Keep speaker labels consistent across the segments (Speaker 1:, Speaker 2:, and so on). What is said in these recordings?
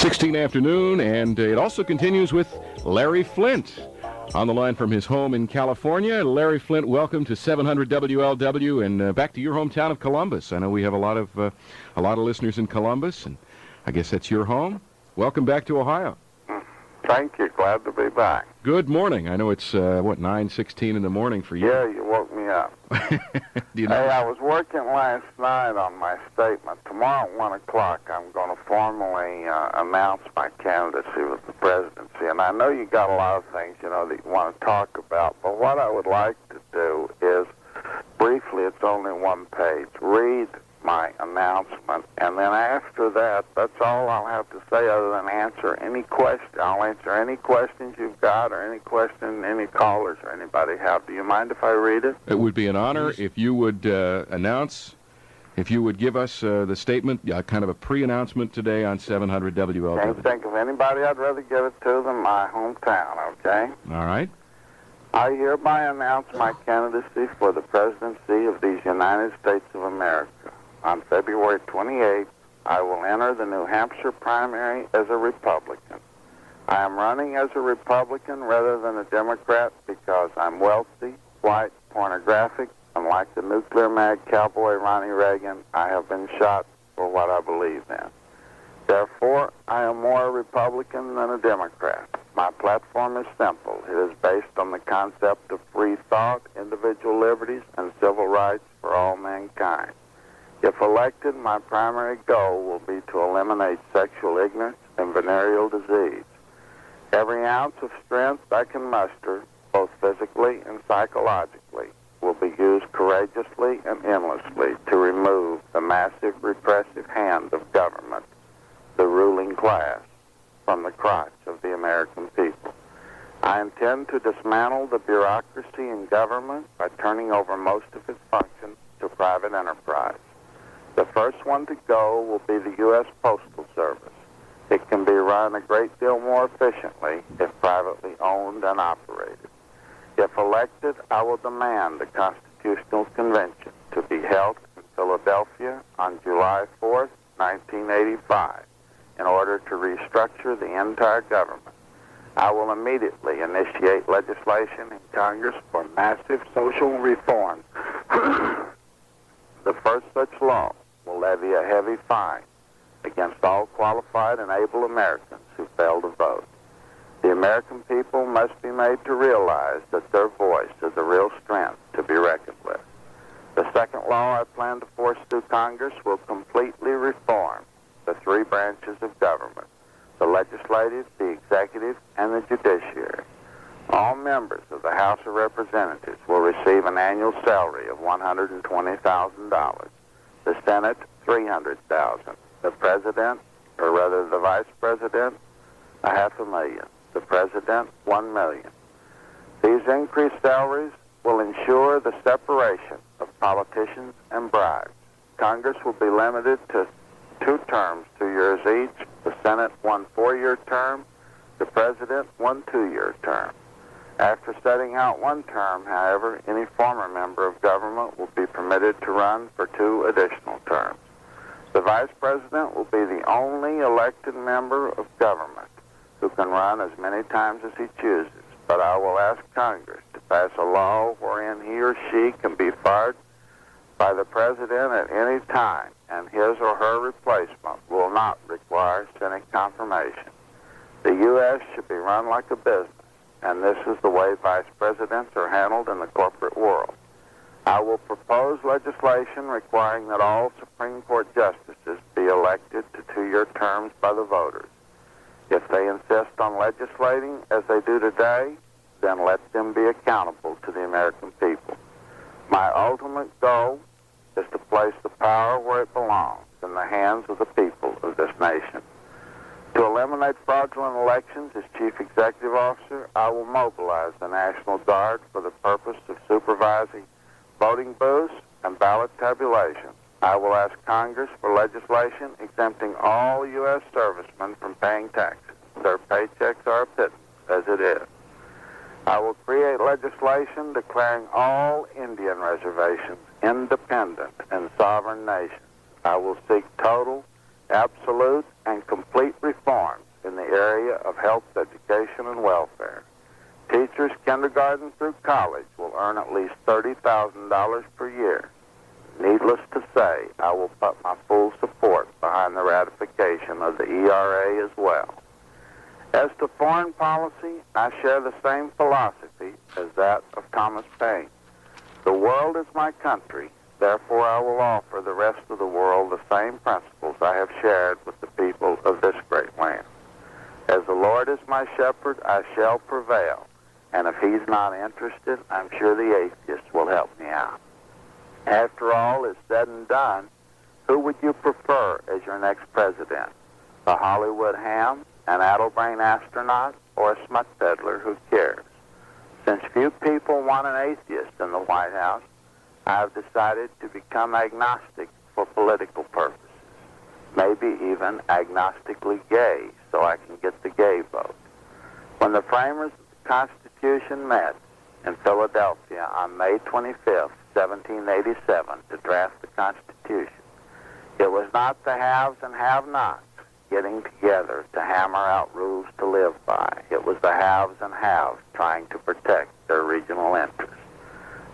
Speaker 1: 6:16 afternoon, and it also continues with Larry Flynt on the line from his home in California. Larry Flynt, welcome to 700 WLW, and back to your hometown of Columbus. I know we have a lot of listeners in Columbus, and I guess that's your home. Welcome back to Ohio.
Speaker 2: Thank you. Glad to be back.
Speaker 1: Good morning. I know it's, 9:16 in the morning for you.
Speaker 2: Yeah, you woke me up.
Speaker 1: Do you know?
Speaker 2: Hey, I was working last night on my statement. Tomorrow at 1 o'clock, I'm going to formally announce my candidacy with the presidency. And I know you got a lot of things, that you want to talk about. But what I would like to do is, briefly, it's only one page, read my announcement, and then after that, that's all I'll have to say other than answer any question. I'll answer any questions you've got or any question any callers or anybody have. Do you mind if I read it?
Speaker 1: It would be an honor if you would announce, if you would give us the statement, kind of a pre-announcement today on 700 WLW.
Speaker 2: Can't think of anybody I'd rather give it to than my hometown, okay?
Speaker 1: All right.
Speaker 2: I hereby announce my candidacy for the presidency of these United States of America. On February 28th, I will enter the New Hampshire primary as a Republican. I am running as a Republican rather than a Democrat because I'm wealthy, white, pornographic, and like the nuclear-mad cowboy Ronnie Reagan, I have been shot for what I believe in. Therefore, I am more a Republican than a Democrat. My platform is simple. It is based on the concept of free thought, individual liberties, and civil rights for all mankind. If elected, my primary goal will be to eliminate sexual ignorance and venereal disease. Every ounce of strength I can muster, both physically and psychologically, will be used courageously and endlessly to remove the massive repressive hand of government, the ruling class, from the crotch of the American people. I intend to dismantle the bureaucracy in government by turning over most of its functions to private enterprise. The first one to go will be the U.S. Postal Service. It can be run a great deal more efficiently if privately owned and operated. If elected, I will demand a constitutional convention to be held in Philadelphia on July 4th, 1985, in order to restructure the entire government. I will immediately initiate legislation in Congress for massive social reform. The first such law will levy a heavy fine against all qualified and able Americans who fail to vote. The American people must be made to realize that their voice is a real strength to be reckoned with. The second law I plan to force through Congress will completely reform the three branches of government, the legislative, the executive, and the judiciary. All members of the House of Representatives will receive an annual salary of $120,000. The Senate, $300,000. The President, or rather the Vice President, $500,000. The President, $1 million. These increased salaries will ensure the separation of politicians and bribes. Congress will be limited to 2 terms, 2 years each. The Senate, 1 4-year term. The President, 1 2-year term. After setting out 1 term, however, any former member of government will be permitted to run for 2 additional terms. The Vice President will be the only elected member of government who can run as many times as he chooses, but I will ask Congress to pass a law wherein he or she can be fired by the President at any time, and his or her replacement will not require Senate confirmation. The U.S. should be run like a business, and this is the way vice presidents are handled in the corporate world. I will propose legislation requiring that all Supreme Court justices be elected to 2-year terms by the voters. If they insist on legislating as they do today, then let them be accountable to the American people. My ultimate goal is to place the power where it belongs, in the hands of the people of this nation. To eliminate fraudulent elections as Chief Executive Officer, I will mobilize the National Guard for the purpose of supervising voting booths and ballot tabulation. I will ask Congress for legislation exempting all U.S. servicemen from paying taxes. Their paychecks are a pittance, as it is. I will create legislation declaring all Indian reservations independent and sovereign nations. I will seek total, absolute, and complete reform area of health, education, and welfare. Teachers kindergarten through college will earn at least $30,000 per year. Needless to say, I will put my full support behind the ratification of the ERA as well. As to foreign policy, I share the same philosophy as that of Thomas Paine. The world is my country, therefore I will offer the rest of the world the same principles I have shared with the people of this great land. As the Lord is my shepherd, I shall prevail, and if he's not interested, I'm sure the atheist will help me out. After all is said and done, who would you prefer as your next president? A Hollywood ham, an addle-brain astronaut, or a smut peddler who cares? Since few people want an atheist in the White House, I have decided to become agnostic for political purposes, maybe even agnostically gay, so I can get the gay vote. When the framers of the Constitution met in Philadelphia on May 25th, 1787, to draft the Constitution, it was not the haves and have-nots getting together to hammer out rules to live by. It was the haves and haves trying to protect their regional interests.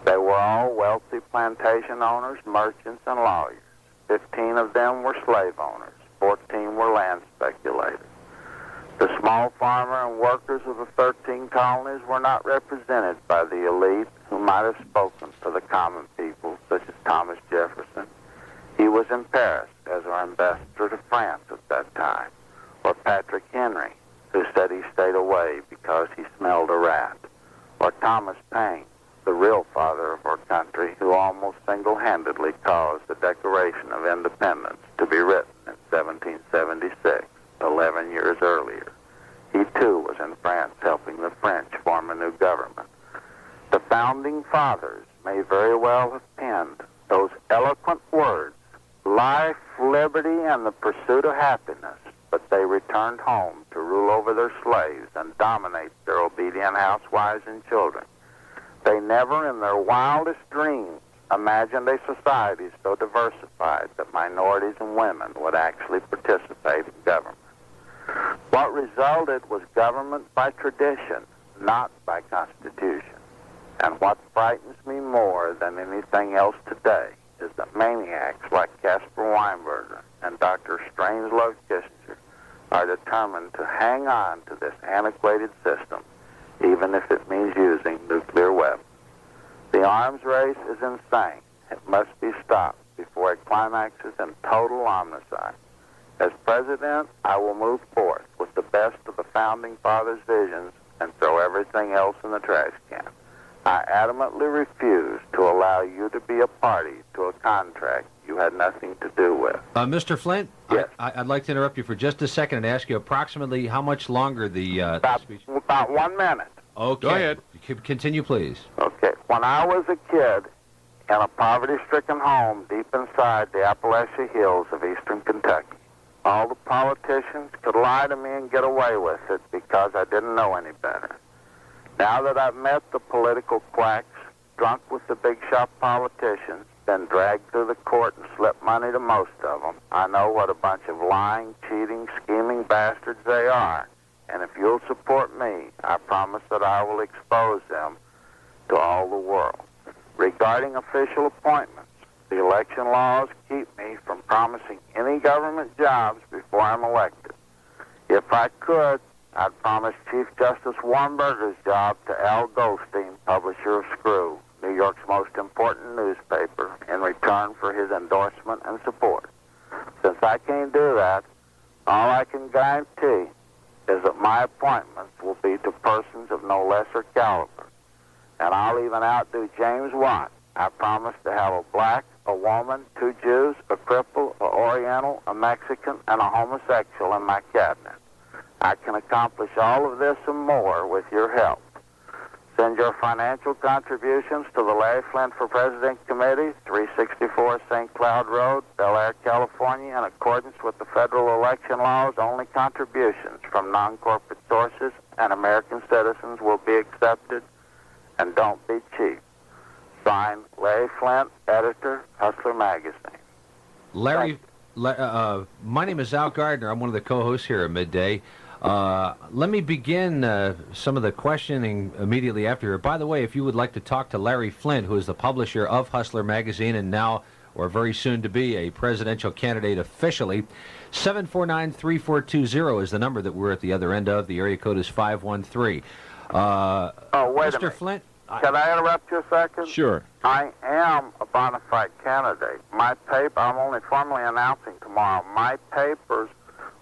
Speaker 2: They were all wealthy plantation owners, merchants, and lawyers. 15 of them were slave owners. 14 were land speculators. The small farmer and workers of the 13 colonies were not represented by the elite who might have spoken for the common people, such as Thomas Jefferson. He was in Paris as our ambassador to France at that time, or Patrick Henry, who said he stayed away because he smelled a rat, or Thomas Paine, the real father of our country, who almost single-handedly caused the Declaration of Independence to be written in 1776, 11 years earlier. He, too, was in France helping the French form a new government. The Founding Fathers may very well have penned those eloquent words, life, liberty, and the pursuit of happiness, but they returned home to rule over their slaves and dominate their obedient housewives and children. They never in their wildest dreams imagined a society so diversified that minorities and women would actually participate in government. What resulted was government by tradition, not by constitution. And what frightens me more than anything else today is that maniacs like Caspar Weinberger and Dr. Strangelove Kissinger are determined to hang on to this antiquated system, even if it means using nuclear weapons. The arms race is insane. It must be stopped before it climaxes in total homicide. As president, I will move forth with the best of the Founding Fathers' visions and throw everything else in the trash can. I adamantly refuse to allow you to be a party to a contract you had nothing to do with.
Speaker 3: Mr. Flynt,
Speaker 2: yes.
Speaker 3: I'd like to interrupt you for just a second and ask you approximately how much longer the speech...
Speaker 2: About 1 minute.
Speaker 3: Okay.
Speaker 1: Go ahead.
Speaker 3: Continue, please.
Speaker 2: Okay. When I was a kid in a poverty-stricken home deep inside the Appalachia Hills of eastern Kentucky, all the politicians could lie to me and get away with it because I didn't know any better. Now that I've met the political quacks, drunk with the big shot politicians, been dragged through the court and slipped money to most of them, I know what a bunch of lying, cheating, scheming bastards they are. And if you'll support me, I promise that I will expose them to all the world. Regarding official appointments, the election laws keep me from promising any government jobs before I'm elected. If I could, I'd promise Chief Justice Warnberger's job to Al Goldstein, publisher of Screw, New York's most important newspaper, in return for his endorsement and support. Since I can't do that, all I can guarantee is that my appointments will be to persons of no lesser caliber. And I'll even outdo James Watt. I promise to have a black, a woman, 2 Jews, a cripple, an Oriental, a Mexican, and a homosexual in my cabinet. I can accomplish all of this and more with your help. Send your financial contributions to the Larry Flynt for President Committee, 364 St. Cloud Road, Bel Air, California. In accordance with the federal election laws, only contributions from non-corporate sources and American citizens will be accepted, and don't be cheap. Signed, Larry Flynt, editor, Hustler Magazine.
Speaker 3: Larry, my name is Al Gardner. I'm one of the co-hosts here at Midday. Let me begin some of the questioning immediately after. By the way, if you would like to talk to Larry Flynt, who is the publisher of Hustler magazine and now, or very soon to be, a presidential candidate officially, 749-3420 is the number that we're at the other end of. The area code is 513.
Speaker 2: Wait a
Speaker 3: Mr.
Speaker 2: minute.
Speaker 3: Flint?
Speaker 2: Can I interrupt you a second?
Speaker 1: Sure.
Speaker 2: I am a bona fide candidate. My paper, I'm only formally announcing tomorrow, my papers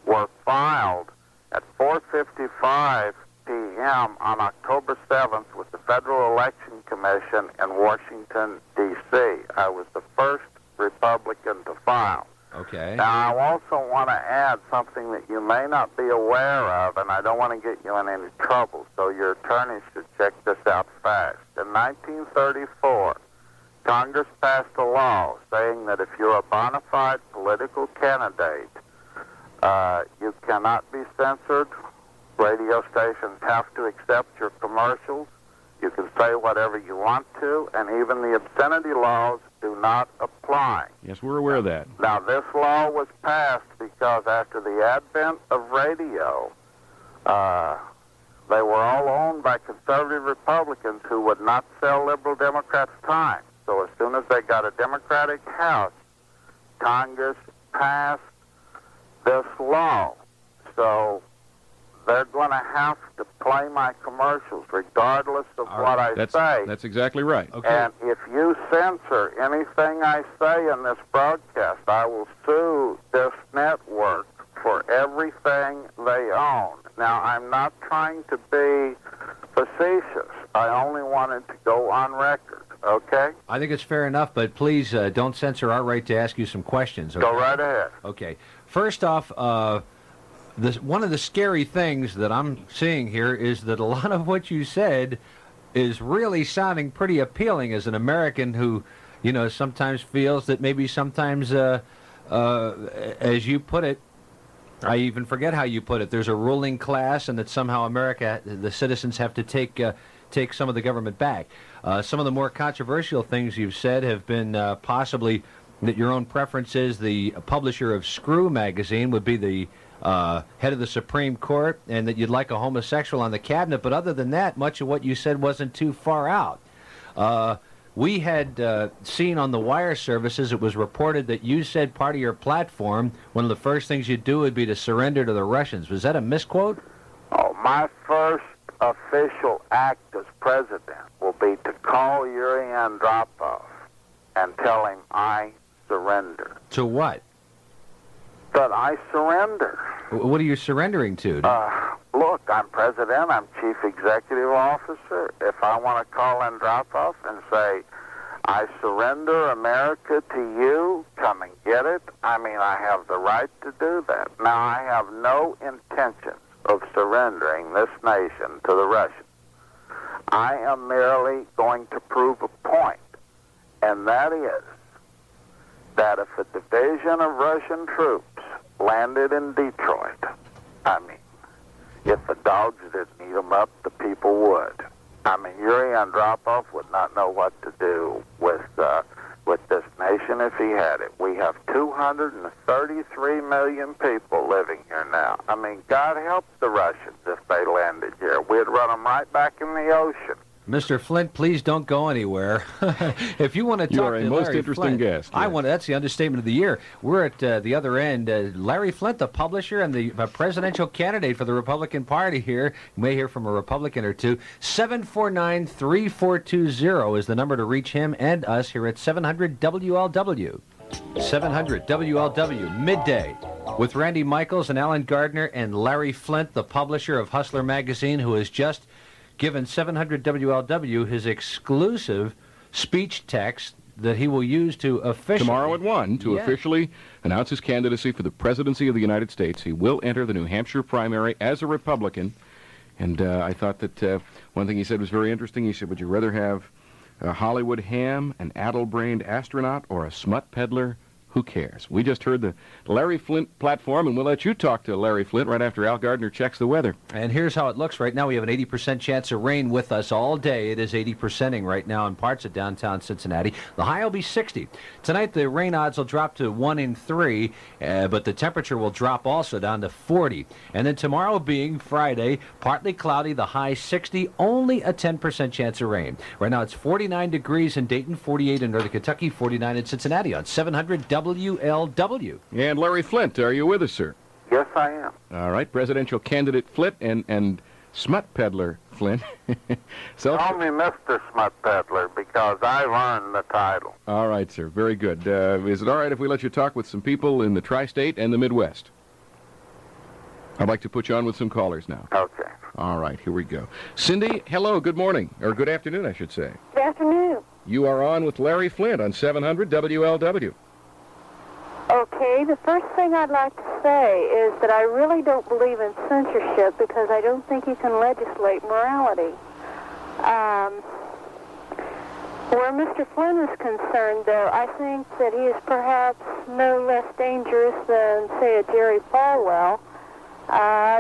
Speaker 2: were filed at 4:55 p.m. on October 7th with the Federal Election Commission in Washington, D.C. I was the first Republican to file.
Speaker 3: Okay.
Speaker 2: Now, I also want to add something that you may not be aware of, and I don't want to get you in any trouble, so your attorney should check this out fast. In 1934, Congress passed a law saying that if you're a bona fide political candidate, you cannot be censored. Radio stations have to accept your commercials. You can say whatever you want to, and even the obscenity laws do not apply.
Speaker 1: Yes, we're aware of that.
Speaker 2: Now, this law was passed because after the advent of radio, they were all owned by conservative Republicans who would not sell liberal Democrats time. So as soon as they got a Democratic House, Congress passed this law. So they're going to have to play my commercials regardless of what I say.
Speaker 1: That's exactly right.
Speaker 3: Okay.
Speaker 2: And if you censor anything I say in this broadcast, I will sue this network for everything they own. Now, I'm not trying to be facetious. I only wanted to go on record, okay?
Speaker 3: I think it's fair enough, but please don't censor our right to ask you some questions. Okay?
Speaker 2: Go right ahead.
Speaker 3: Okay. First off, one of the scary things that I'm seeing here is that a lot of what you said is really sounding pretty appealing as an American who, you know, sometimes feels that maybe sometimes, as you put it, I even forget how you put it, there's a ruling class and that somehow America, the citizens have to take some of the government back. Some of the more controversial things you've said have been possibly that your own preference is the publisher of Screw magazine would be the head of the Supreme Court, and that you'd like a homosexual on the cabinet. But other than that, much of what you said wasn't too far out. We had seen on the wire services, it was reported that you said part of your platform, one of the first things you'd do would be to surrender to the Russians. Was that a misquote?
Speaker 2: Oh, my first official act as president will be to call Yuri Andropov and tell him I surrender.
Speaker 3: To what?
Speaker 2: That I surrender.
Speaker 3: What are you surrendering to?
Speaker 2: Look, I'm president. I'm chief executive officer. If I want to call Andropov and say, I surrender America to you, come and get it, I mean, I have the right to do that. Now, I have no intention of surrendering this nation to the Russians. I am merely going to prove a point, and that is that if a division of Russian troops landed in Detroit, I mean, if the dogs didn't eat them up, the people would. I mean, Yuri Andropov would not know what to do with this nation if he had it. We have 233 million people living here now. I mean, God help the Russians if they landed here. We'd run them right back in the ocean.
Speaker 3: Mr. Flynt, please don't go anywhere. If you want to talk
Speaker 1: You are a
Speaker 3: to
Speaker 1: most
Speaker 3: Larry
Speaker 1: interesting
Speaker 3: Flynt,
Speaker 1: guest.
Speaker 3: I
Speaker 1: yes.
Speaker 3: want. That's the understatement of the year. We're at the other end. Larry Flynt, the publisher and the presidential candidate for the Republican Party here. You may hear from a Republican or two. 749-3420 is the number to reach him and us here at 700 WLW. 700 WLW, Midday, with Randy Michaels and Alan Gardner and Larry Flynt, the publisher of Hustler magazine, who has just given 700 WLW his exclusive speech text that he will use to officially...
Speaker 1: Tomorrow at 1, to officially announce his candidacy for the presidency of the United States. He will enter the New Hampshire primary as a Republican. And I thought that one thing he said was very interesting. He said, would you rather have a Hollywood ham, an addle-brained astronaut, or a smut peddler Who cares? We just heard the Larry Flynt platform, and we'll let you talk to Larry Flynt right after Al Gardner checks the weather.
Speaker 3: And here's how it looks right now. We have an 80% chance of rain with us all day. It is 80%ing right now in parts of downtown Cincinnati. The high will be 60. Tonight, the rain odds will drop to 1 in 3, but the temperature will drop also down to 40. And then tomorrow being Friday, partly cloudy, the high 60, only a 10% chance of rain. Right now, it's 49 degrees in Dayton, 48 in Northern Kentucky, 49 in Cincinnati on 700 WLW.
Speaker 1: And Larry Flynt, are you with us, sir?
Speaker 2: Yes, I am.
Speaker 1: All right, presidential candidate Flynt and smut peddler Flynt.
Speaker 2: Call me Mr. Smut Peddler because I've earned the title.
Speaker 1: All right, sir. Very good. Is it all right if we let you talk with some people in the tri-state and the Midwest? I'd like to put you on with some callers now.
Speaker 2: Okay.
Speaker 1: All right, here we go. Cindy, hello, good morning, or good afternoon, I should say.
Speaker 4: Good afternoon.
Speaker 1: You are on with Larry Flynt on 700 WLW.
Speaker 4: Okay, the first thing I'd like to say is that I really don't believe in censorship because I don't think you can legislate morality. Where Mr. Flynn is concerned, though, I think that he is perhaps no less dangerous than, say, a Jerry Falwell.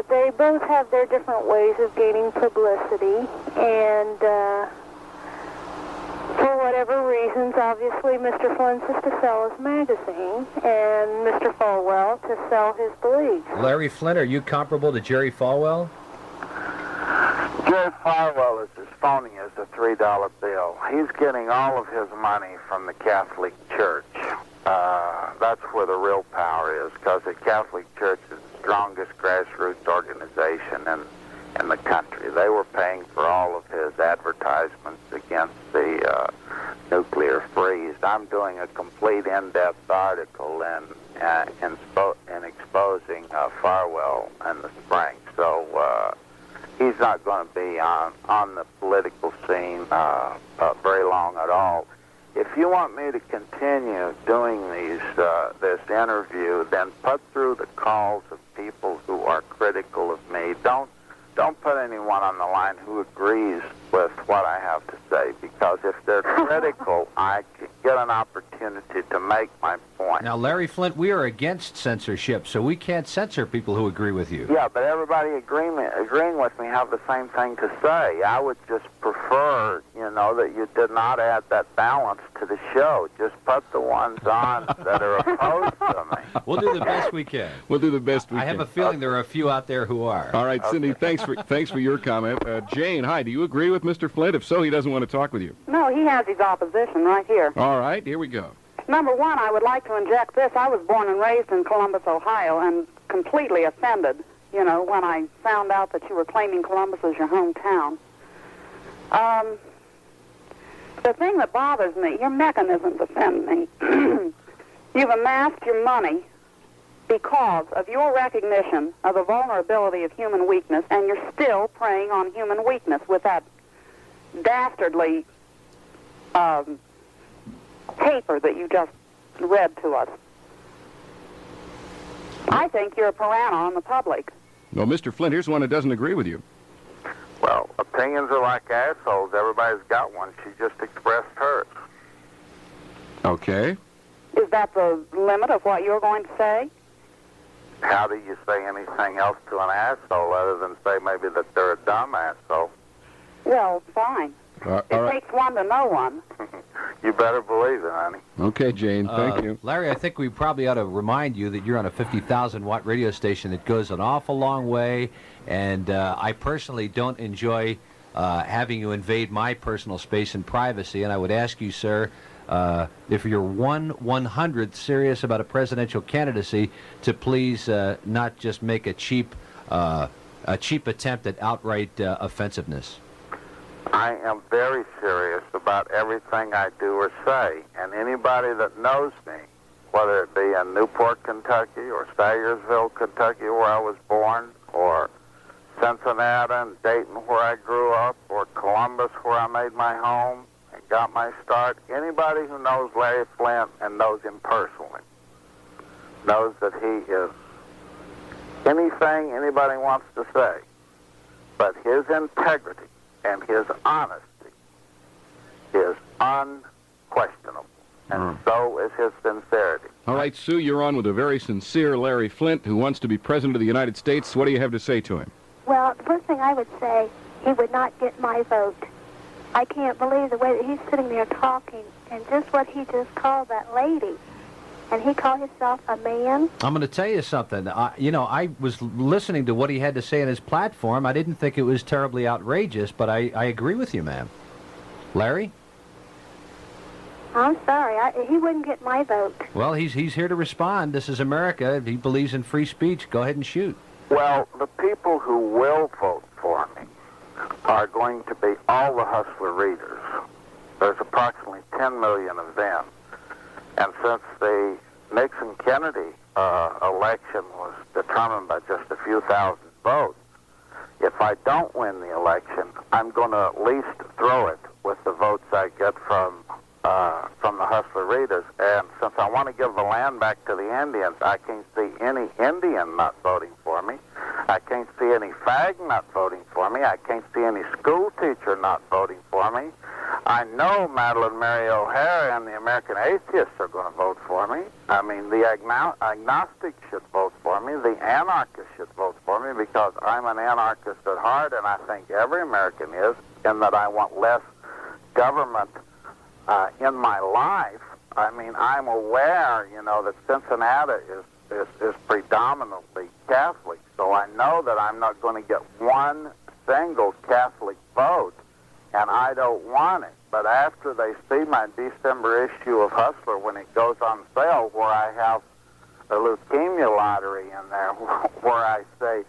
Speaker 4: They both have their different ways of gaining publicity, and for whatever reasons, obviously, Mr. Flynn is to sell his magazine, and Mr. Falwell to sell his beliefs.
Speaker 3: Larry Flynt, are you comparable to Jerry Falwell?
Speaker 2: Jerry Falwell is as phony as a $3 bill. He's getting all of his money from the Catholic Church. That's where the real power is, because the Catholic Church is the strongest grassroots organization in the country. They were paying for all of his advertisements against the nuclear freeze. I'm doing a complete in-depth article in exposing Farwell in the spring. So he's not going to be on the political scene very long at all. If you want me to continue doing this interview, then put through the calls of people who are critical of me. Don't put anyone on the line who agrees with what I have to say, because if they're critical, I get an opportunity to make my point.
Speaker 3: Now, Larry Flynt, we are against censorship, so we can't censor people who agree with you.
Speaker 2: Yeah, but everybody agreeing with me have the same thing to say. I would just prefer, that you did not add that balance to the show. Just put the ones on that are opposed to me.
Speaker 3: We'll do the best we can.
Speaker 1: We'll do the best we can.
Speaker 3: I have a feeling there are a few out there who are.
Speaker 1: All right, Cindy, thanks for your comment. Jane, hi, do you agree with Mr. Flynt? If so, he doesn't want to talk with you.
Speaker 5: No, he has his opposition right here.
Speaker 1: All right, here we go.
Speaker 5: Number one, I would like to inject this. I was born and raised in Columbus, Ohio, and completely offended, when I found out that you were claiming Columbus as your hometown. The thing that bothers me, your mechanisms offend me. You've amassed your money because of your recognition of the vulnerability of human weakness, and you're still preying on human weakness with that dastardly paper that you just read to us. I think you're a piranha on the public.
Speaker 1: Well, Mr. Flynt, here's one that doesn't agree with you.
Speaker 2: Well, opinions are like assholes. Everybody's got one. She just expressed hers.
Speaker 1: Okay.
Speaker 5: Is that the limit of what you're going to say?
Speaker 2: How do you say anything else to an asshole other than say maybe that they're a dumb asshole?
Speaker 5: Well, fine.
Speaker 1: All
Speaker 5: It
Speaker 1: right.
Speaker 5: takes one to know one.
Speaker 2: You better believe it, honey.
Speaker 1: Okay, Jane, thank you.
Speaker 3: Larry, I think we probably ought to remind you that you're on a 50,000-watt radio station that goes an awful long way, and I personally don't enjoy having you invade my personal space and privacy, and I would ask you, sir, if you're 1/100th serious about a presidential candidacy, to please not just make a cheap attempt at outright offensiveness.
Speaker 2: I am very serious about everything I do or say, and anybody that knows me, whether it be in Newport, Kentucky, or Staggersville, Kentucky, where I was born, or Cincinnati and Dayton, where I grew up, or Columbus, where I made my home and got my start, anybody who knows Larry Flynt and knows him personally knows that he is anything anybody wants to say, but his integrity and his honesty is unquestionable. and so is his sincerity.
Speaker 1: All right, Sue, you're on with a very sincere Larry Flynt who wants to be President of the United States. What do you have to say to him?
Speaker 4: Well, the first thing I would say, he would not get my vote. I can't believe the way that he's sitting there talking and just what he just called that lady. And he called himself a man.
Speaker 3: I'm going to tell you something. I was listening to what he had to say in his platform. I didn't think it was terribly outrageous, but I agree with you, ma'am. Larry?
Speaker 4: I'm sorry. He wouldn't get my vote.
Speaker 3: Well, he's here to respond. This is America. He believes in free speech. Go ahead and shoot.
Speaker 2: Well, the people who will vote for me are going to be all the Hustler readers. There's approximately 10 million of them. And since the Nixon-Kennedy election was determined by just a few thousand votes, if I don't win the election, I'm going to at least throw it with the votes I get from the Hustler readers. And since I want to give the land back to the Indians, I can't see any Indian not voting for me. I can't see any fag not voting for me. I can't see any school teacher not voting for me. I know Madeline Mary O'Hara and the American atheists are going to vote for me. I mean, the agnostics should vote for me. The anarchists should vote for me because I'm an anarchist at heart, and I think every American is, in that I want less government in my life. I mean, I'm aware, that Cincinnati is predominantly Catholic, so I know that I'm not going to get one single Catholic vote, and I don't want it. But after they see my December issue of Hustler, when it goes on sale, where I have the leukemia lottery in there, where I say,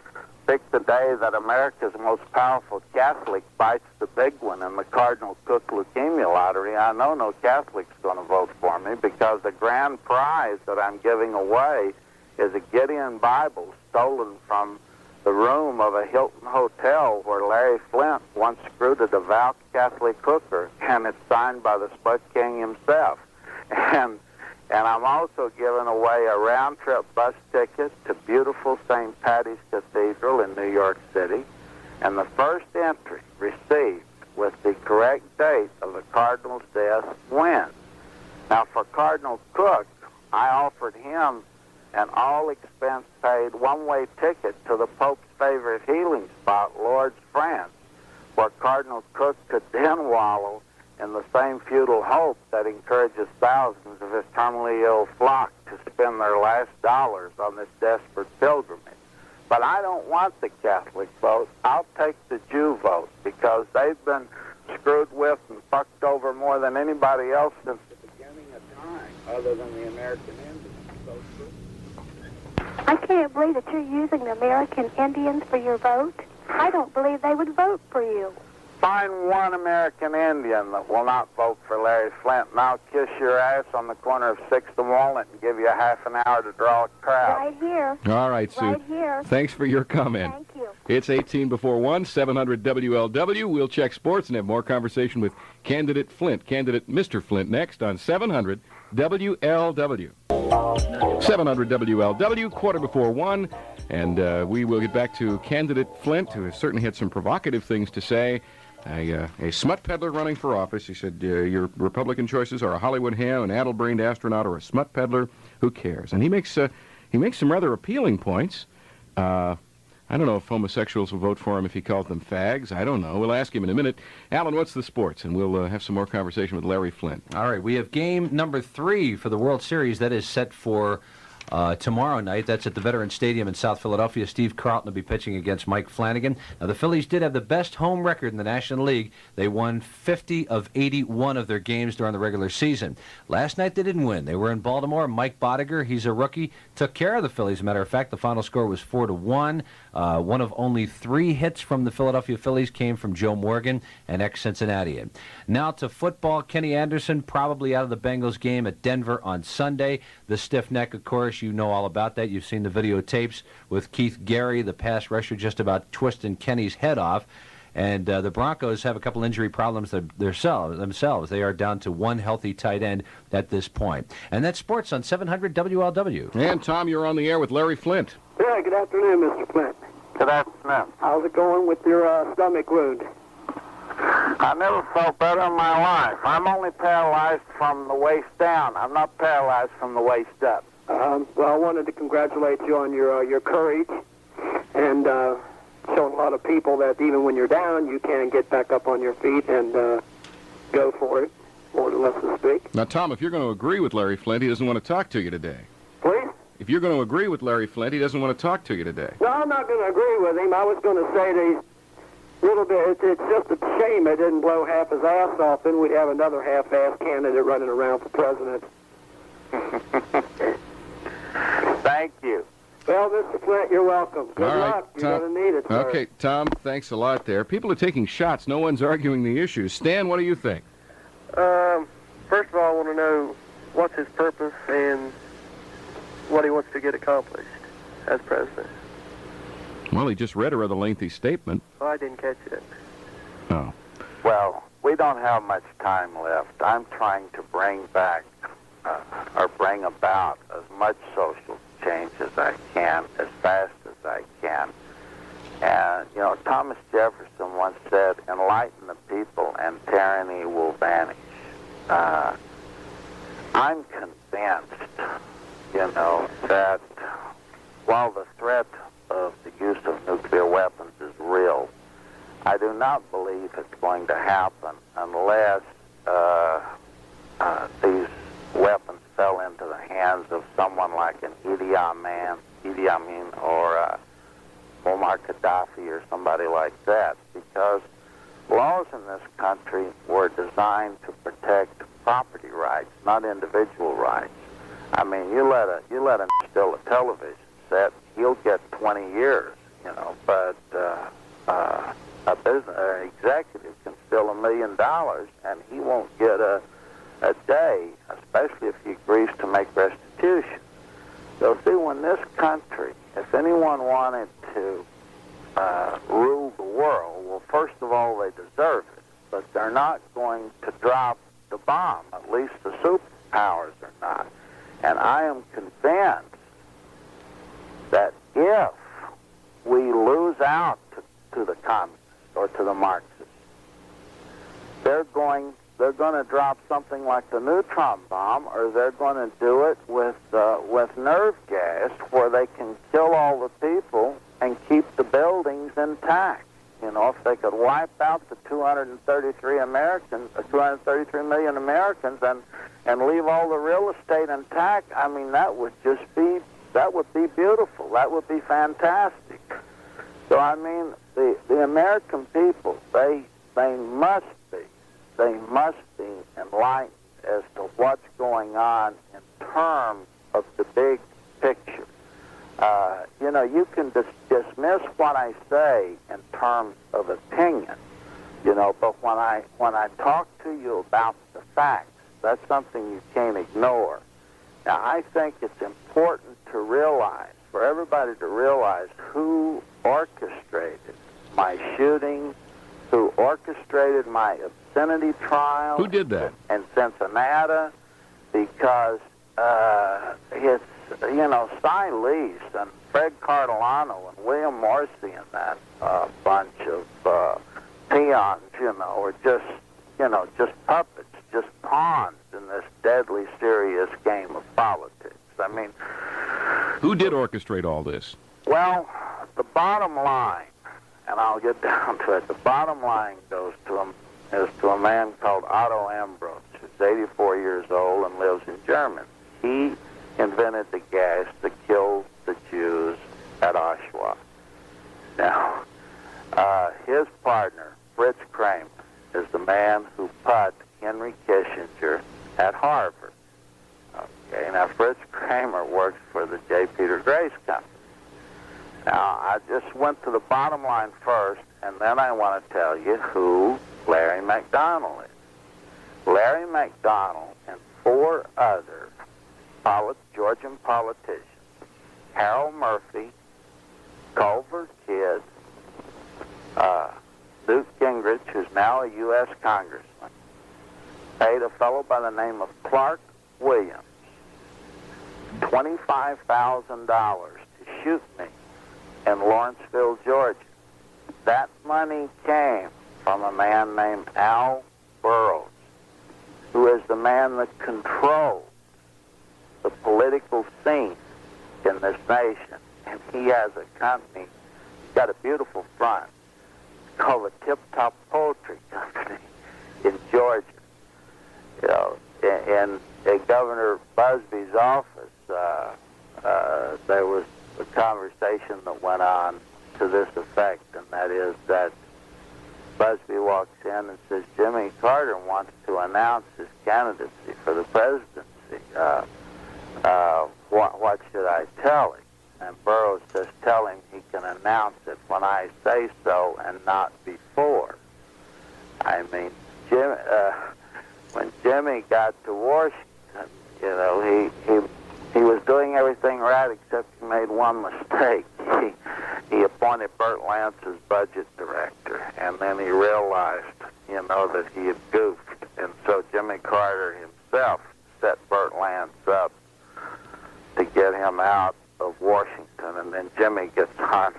Speaker 2: pick the day that America's most powerful Catholic bites the big one in the Cardinal Cook leukemia lottery, I know no Catholic's going to vote for me, because the grand prize that I'm giving away is a Gideon Bible stolen from the room of a Hilton hotel where Larry Flynt once screwed a devout Catholic hooker, and it's signed by the Spud King himself. And I'm also giving away a round-trip bus ticket to beautiful St. Patty's Cathedral in New York City, and the first entry received with the correct date of the Cardinal's death wins. Now, for Cardinal Cook, I offered him an all-expense-paid one-way ticket to the Pope's favorite healing spot, Lourdes, France, where Cardinal Cook could then wallow in the same futile hope that encourages thousands of his terminally ill flock to spend their last dollars on this desperate pilgrimage. But I don't want the Catholic vote. I'll take the Jew vote, because they've been screwed with and fucked over more than anybody else since the beginning of time, other than the American Indians.
Speaker 4: I can't believe that you're using the American Indians for your vote. I don't believe they would vote for you.
Speaker 2: Find one American Indian that will not vote for Larry Flynt, and I'll kiss your ass on the corner of 6th and Walnut and give you a half an hour to draw a crowd.
Speaker 4: Right here.
Speaker 1: All right, Sue.
Speaker 4: Right here.
Speaker 1: Thanks for your comment.
Speaker 4: Thank you.
Speaker 1: It's 18 before 1, 700 WLW. We'll check sports and have more conversation with candidate Flynt, candidate Mr. Flynt, next on 700 WLW. 700 WLW, quarter before 1, and we will get back to candidate Flynt, who has certainly had some provocative things to say. A smut peddler running for office. He said, your Republican choices are a Hollywood ham, an addle-brained astronaut, or a smut peddler. Who cares? And he makes some rather appealing points. I don't know if homosexuals will vote for him if he calls them fags. I don't know. We'll ask him in a minute. Alan, what's the sports? And we'll have some more conversation with Larry Flynt.
Speaker 3: All right, we have game number 3 for the World Series. That is set for tomorrow night. That's at the Veterans Stadium in South Philadelphia. Steve Carlton will be pitching against Mike Flanagan. Now, the Phillies did have the best home record in the National League. They won 50 of 81 of their games during the regular season. Last night they didn't win. They were in Baltimore. Mike Bottiger, he's a rookie, took care of the Phillies. As a matter of fact, the final score was 4-1. One of only 3 hits from the Philadelphia Phillies came from Joe Morgan, an ex-Cincinnatian. Now to football. Kenny Anderson probably out of the Bengals game at Denver on Sunday. The stiff neck, of course, you know all about that. You've seen the videotapes with Keith Gary, the pass rusher, just about twisting Kenny's head off. And the Broncos have a couple injury problems themselves. They are down to one healthy tight end at this point. And that's sports on 700 WLW.
Speaker 1: And, Tom, you're on the air with Larry Flynt.
Speaker 6: Yeah, good afternoon, Mr. Flint.
Speaker 2: Good afternoon.
Speaker 6: How's it going with your stomach wound?
Speaker 2: I never felt better in my life. I'm only paralyzed from the waist down. I'm not paralyzed from the waist up.
Speaker 6: Well, I wanted to congratulate you on your courage and showing a lot of people that even when you're down, you can get back up on your feet and go for it, more or less to speak.
Speaker 1: Now, Tom, if you're going to agree with Larry Flynt, he doesn't want to talk to you today.
Speaker 6: Please?
Speaker 1: If you're going to agree with Larry Flynt, he doesn't want to talk to you today.
Speaker 6: No, I'm not going to agree with him. I was going to say that he's a little bit, it's just a shame it didn't blow half his ass off, then we'd have another half-ass candidate running around for president.
Speaker 2: Thank you.
Speaker 6: Well, Mr. Flint, you're welcome. Good
Speaker 1: All right,
Speaker 6: luck. You're
Speaker 1: Tom.
Speaker 6: going to need it, sir.
Speaker 1: Okay, Tom, thanks a lot there. People are taking shots. No one's arguing the issue. Stan, what do you think?
Speaker 7: First of all, I want to know what's his purpose and what he wants to get accomplished as president.
Speaker 1: Well, he just read a rather lengthy statement.
Speaker 7: Oh, I didn't catch it.
Speaker 1: Oh.
Speaker 2: Well, we don't have much time left. I'm trying to bring back or bring about as much social change as I can, as fast as I can. And, you know, Thomas Jefferson once said, enlighten the people and tyranny will vanish. I'm convinced, you know, that while the threat of the use of nuclear weapons is real, I do not believe it's going to happen unless these weapons fell into the hands of someone like an Idi Amin or Muammar Gaddafi or somebody like that, because laws in this country were designed to protect property rights, not individual rights. I mean, you let him steal a television set, he'll get 20 years, you know, but a business executive can steal $1 million and he won't get a day, especially if he agrees to make restitution. So see, when this country, if anyone wanted to rule the world, well, first of all, they deserve it, but they're not going to drop the bomb. At least the superpowers are not. And I am convinced that if we lose out to the communists or to the Marxists, they're going to drop something like the neutron bomb, or they're going to do it with nerve gas, where they can kill all the people and keep the buildings intact. You know, if they could wipe out the 233 million Americans, and leave all the real estate intact, I mean, that would be beautiful. That would be fantastic. So I mean, the American people, they must be enlightened as to what's going on in terms of the big picture. You know, you can dismiss what I say in terms of opinion, you know, but when I talk to you about the facts, that's something you can't ignore. Now, I think it's important to realize, for everybody to realize who orchestrated my shooting, who orchestrated my obscenity trial.
Speaker 1: Who did that?
Speaker 2: In Cincinnati, because it's, you know, Cy Lease and Fred Cardellano and William Morrissey and that bunch of peons, you know, are just puppets, just pawns in this deadly serious game of politics. I mean,
Speaker 1: Who did orchestrate all this?
Speaker 2: well, the bottom line, and I'll get down to it, the bottom line is to a man called Otto Ambros, who's 84 years old and lives in Germany. He invented the gas that killed the Jews at Auschwitz. Now, his partner, Fritz Kramer, is the man who put Henry Kissinger at Harvard. Okay, now Fritz Kramer works for the J. Peter Grace Company. Now, I just went to the bottom line first, and then I want to tell you who Larry McDonald is. Larry McDonald and 4 other Georgian politicians, Harold Murphy, Culver Kidd, Newt Gingrich, who's now a U.S. congressman, paid a fellow by the name of Clark Williams $25,000 to shoot me in Lawrenceville, Georgia. That money came from a man named Al Burroughs, who is the man that controls the political scene in this nation. And he has a company, he's got a beautiful front, called the Tip Top Poultry Company in Georgia. You know, in Governor Busby's office, there was a conversation that went on to this effect, and that is that Busby walks in and says, Jimmy Carter wants to announce his candidacy for the presidency. What should I tell him? And Burroughs says, tell him he can announce it when I say so and not before. I mean, when Jimmy got to Washington, you know, he was doing everything right except he made one mistake. He appointed Burt Lance as budget director, and then he realized, you know, that he had goofed. And so Jimmy Carter himself set Burt Lance up to get him out of Washington, and then Jimmy gets on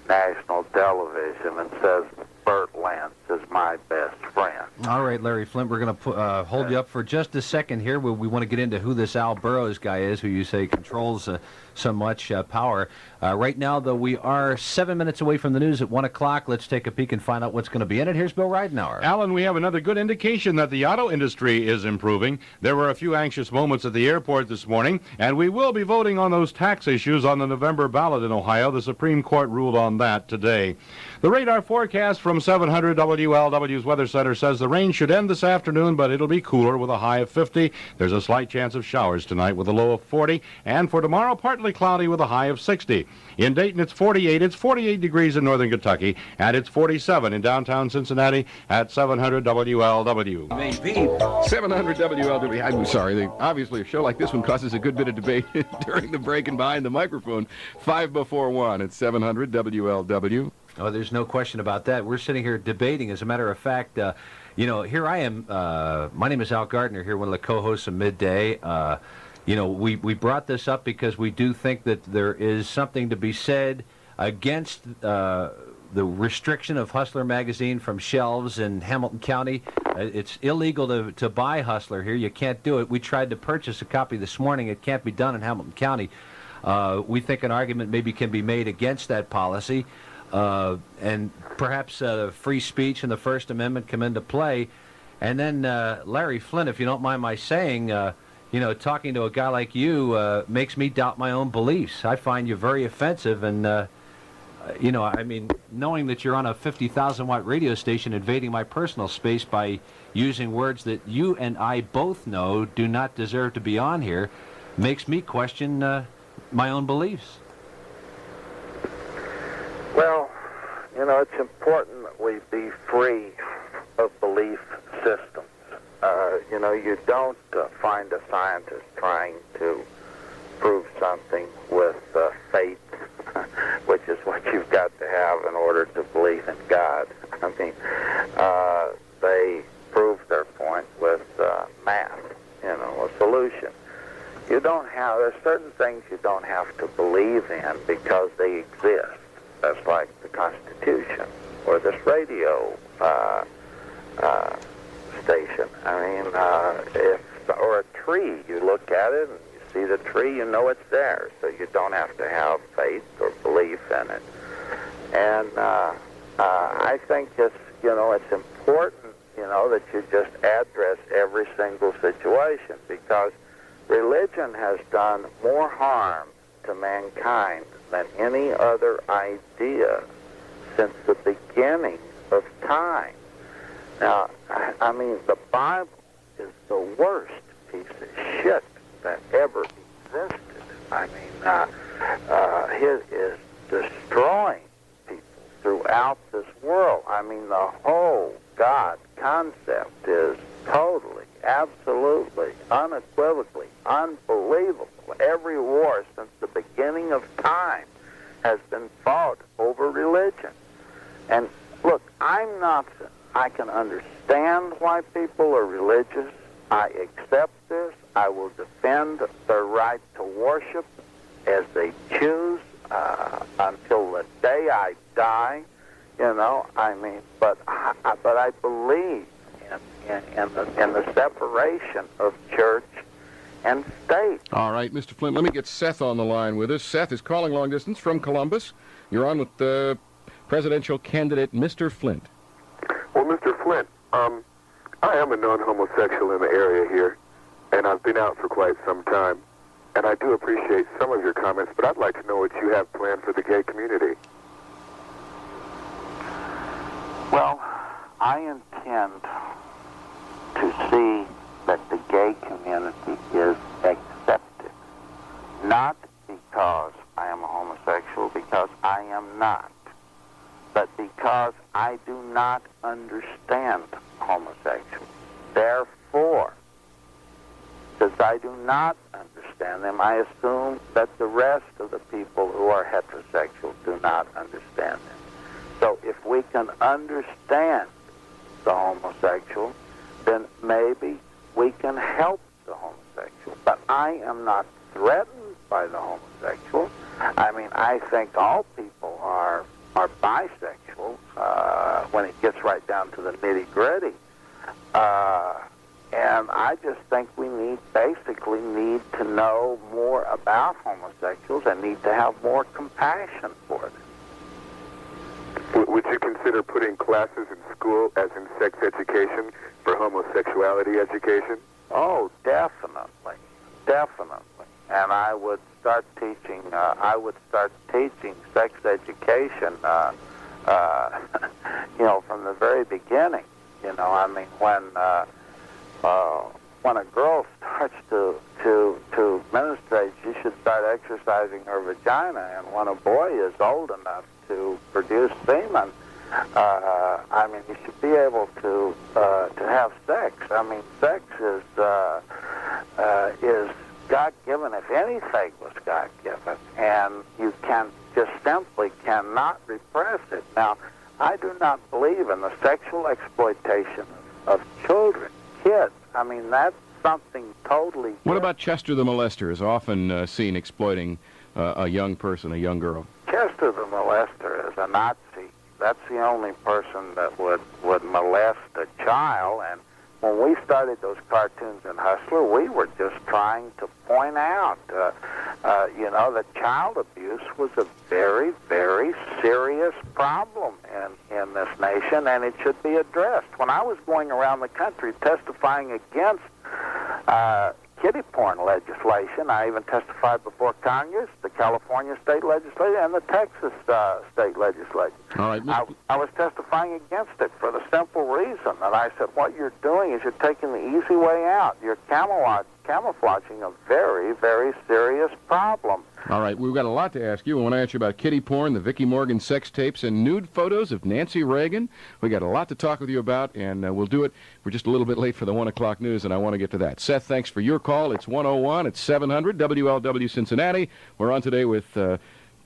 Speaker 2: national television and says, Burt Lance is my best friend.
Speaker 3: All right, Larry Flynt, we're going to hold you up for just a second here. We want to get into who this Al Burroughs guy is, who you say controls so much power. Right now, though, we are 7 minutes away from the news at 1 o'clock. Let's take a peek and find out what's going to be in it. Here's Bill Ridenauer.
Speaker 1: Alan, we have another good indication that the auto industry is improving. There were a few anxious moments at the airport this morning, and we will be voting on those tax issues on the November ballot in Ohio. The Supreme Court ruled on that today. The radar forecast from 700 WLW's Weather Center says the rain should end this afternoon, but it'll be cooler with a high of 50. There's a slight chance of showers tonight with a low of 40, and for tomorrow, partly cloudy with a high of 60. In Dayton, it's 48. It's 48 degrees in northern Kentucky, and it's 47 in downtown Cincinnati at 700 WLW.
Speaker 3: Maybe.
Speaker 1: 700 WLW. I'm sorry. Obviously, a show like this one causes a good bit of debate during the break and behind the microphone. 5 before 1 at 700 WLW.
Speaker 3: Oh, there's no question about that. We're sitting here debating. As a matter of fact, you know, here I am. My name is Al Gardner here, one of the co-hosts of Midday. You know, we brought this up because we do think that there is something to be said against the restriction of Hustler magazine from shelves in Hamilton County. It's illegal to buy Hustler here. You can't do it. We tried to purchase a copy this morning. It can't be done in Hamilton County. We think an argument maybe can be made against that policy. And perhaps free speech and the First Amendment come into play. And then, Larry Flynt, if you don't mind my saying, you know, talking to a guy like you makes me doubt my own beliefs. I find you very offensive, and, you know, I mean, knowing that you're on a 50,000-watt radio station invading my personal space by using words that you and I both know do not deserve to be on here makes me question my own beliefs.
Speaker 2: Well, you know, it's important that we be free of belief systems. You know, you don't find a scientist trying to prove something with faith, which is what you've got to have in order to believe in God. I mean, they prove their point with math, you know, a solution. You don't have, there's certain things you don't have to believe in because they exist. That's like the Constitution or this radio station. I mean, or a tree, you look at it and you see the tree, you know it's there, so you don't have to have faith or belief in it. And I think it's, you know, it's important, you know, that you just address every single situation, because religion has done more harm to mankind than any other idea since the beginning of time. Now, I mean, the Bible is the worst piece of shit that ever existed. I mean, it is destroying people throughout this world. I mean, the whole God concept is totally, absolutely, unequivocally, unbelievable. Every war since the beginning of time has been fought over religion. And look, I can understand why people are religious. I accept this. I will defend their right to worship as they choose until the day I die. I mean, but I believe in the separation of church and state.
Speaker 1: All right, Mr. Flint, let me get Seth on the line with us. Seth is calling long distance from Columbus. You're on with the presidential candidate, Mr. Flint.
Speaker 8: Well, Mr. Flint, I am a non-homosexual in the area here, and I've been out for quite some time. And I do appreciate some of your comments, but I'd like to know what you have planned for the gay community.
Speaker 2: Well, I intend to see that the gay community is accepted, not because I am a homosexual, because I am not, but because I do not understand homosexuals. Therefore, because I do not understand them, I assume that the rest of the people who are heterosexual do not understand them. So if we can understand the homosexual, then maybe we can help the homosexual. But I am not threatened by the homosexual. I mean, I think all people are bisexual when it gets right down to the nitty-gritty. And I just think we basically need to know more about homosexuals and need to have more compassion for them.
Speaker 8: Would you consider putting classes in school, as in sex education, for homosexuality education?
Speaker 2: Oh, definitely. And I would start teaching. Sex education. From the very beginning. I mean, when a girl starts to menstruate, she should start exercising her vagina. And when a boy is old enough to produce semen, I mean, you should be able to have sex. I mean, sex is God-given, if anything was God-given, and you simply cannot repress it. Now, I do not believe in the sexual exploitation of children, kids. I mean, that's something totally different.
Speaker 1: What about Chester the molester is often seen exploiting a young person, a young girl?
Speaker 2: Chester the molester is a Nazi. That's the only person that would molest a child. And when we started those cartoons in Hustler, we were just trying to point out, that child abuse was a very, very serious problem in this nation, and it should be addressed. When I was going around the country testifying against kiddie porn legislation, I even testified before Congress, the California state legislature, and the Texas state legislature.
Speaker 1: All right,
Speaker 2: I was testifying against it for the simple reason that I said, what you're doing is you're taking the easy way out. You're camouflaging a very, very serious problem.
Speaker 1: All right, we've got a lot to ask you. I want to ask you about kiddie porn, the Vicki Morgan sex tapes, and nude photos of Nancy Reagan. We got a lot to talk with you about, and we'll do it. We're just a little bit late for the 1 o'clock news, and I want to get to that. Seth, thanks for your call. It's 101. It's 700 WLW Cincinnati. We're on today with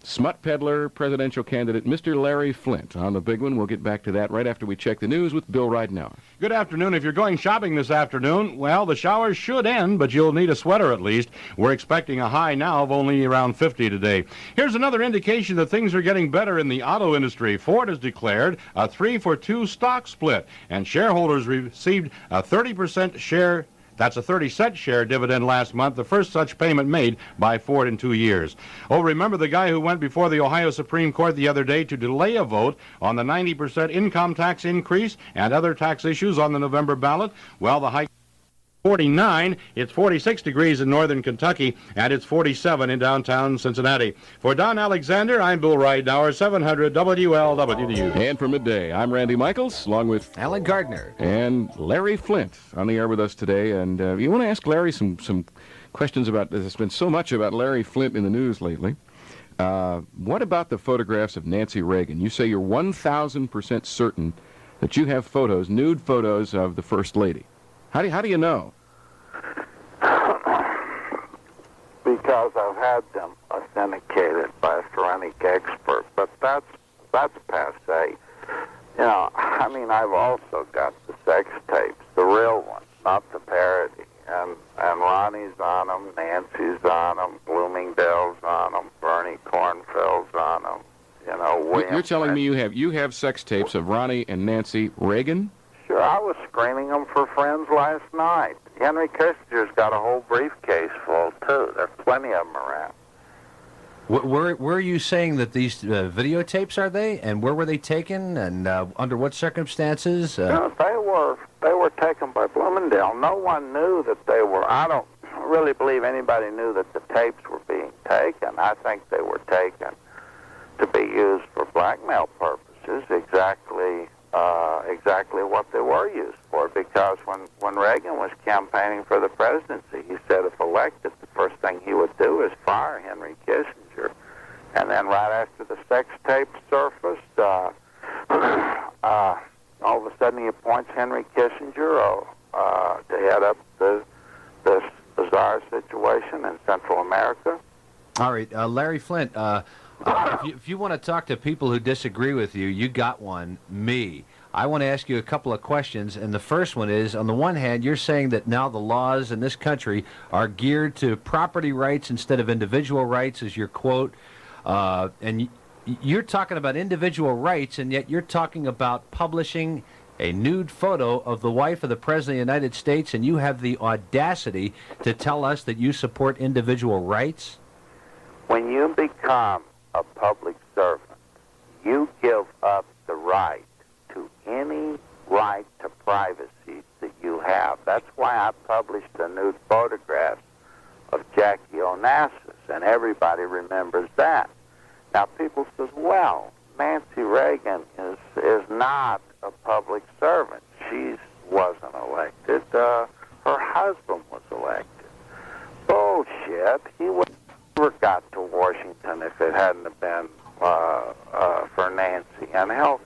Speaker 1: smut peddler presidential candidate Mr. Larry Flynt on the big one. We'll get back to that right after we check the news with Bill Ridenauer.
Speaker 9: Good afternoon. If you're going shopping this afternoon, well, the showers should end, but you'll need a sweater at least. We're expecting a high now of only around 50 today. Here's another indication that things are getting better in the auto industry. Ford has declared a 3-for-2 stock split, and shareholders received a 30% share. That's a 30-cent share dividend last month, the first such payment made by Ford in 2 years. Oh, remember the guy who went before the Ohio Supreme Court the other day to delay a vote on the 90% income tax increase and other tax issues on the November ballot? Well, the high 49, it's 46 degrees in northern Kentucky, and it's 47 in downtown Cincinnati. For Don Alexander, I'm Bill Ridenauer, 700 WLW.
Speaker 1: And for Midday, I'm Randy Michaels, along with
Speaker 3: Alan Gardner.
Speaker 1: And Larry Flynt on the air with us today. And you want to ask Larry some questions about, there's been so much about Larry Flynt in the news lately. What about the photographs of Nancy Reagan? You say you're 1,000% certain that you have photos, nude photos of the First Lady. How do you know?
Speaker 2: Because I've had them authenticated by a forensic expert, but that's passé. I mean, I've also got the sex tapes, the real ones, not the parody. And Ronnie's on them, Nancy's on them, Bloomingdale's on them, Bernie Cornfield's on them.
Speaker 1: You're telling me you have sex tapes of Ronnie and Nancy Reagan?
Speaker 2: Sure, I was screening them for friends last night. Henry Kissinger's got a whole briefcase full, too. There's plenty of them around.
Speaker 3: Where are you saying that these videotapes are they, and where were they taken, and under what circumstances?
Speaker 2: No, they were taken by Bloomingdale. No one knew that they were. I don't really believe anybody knew that the tapes were being taken. I think they were taken to be used for blackmail purposes. Exactly what they were used for. Because when Reagan was campaigning for the presidency, he said if elected, the first thing he would do is fire Henry Kissinger. And then right after the sex tape surfaced, all of a sudden he appoints Henry Kissinger to head up this bizarre situation in Central America.
Speaker 3: All right, Larry Flynt, if you want to talk to people who disagree with you, you got one, me. I want to ask you a couple of questions, and the first one is, on the one hand, you're saying that now the laws in this country are geared to property rights instead of individual rights, is your quote, and you're talking about individual rights, and yet you're talking about publishing a nude photo of the wife of the President of the United States, and you have the audacity to tell us that you support individual rights?
Speaker 2: When you become a public servant, you give up the right to any right to privacy that you have. That's why I published the nude photographs of Jackie Onassis, and everybody remembers that. Now, people says, well, Nancy Reagan is not a public servant. She wasn't elected. Her husband was elected. Bullshit. He would never got to Washington if it hadn't have been for Nancy. And hell,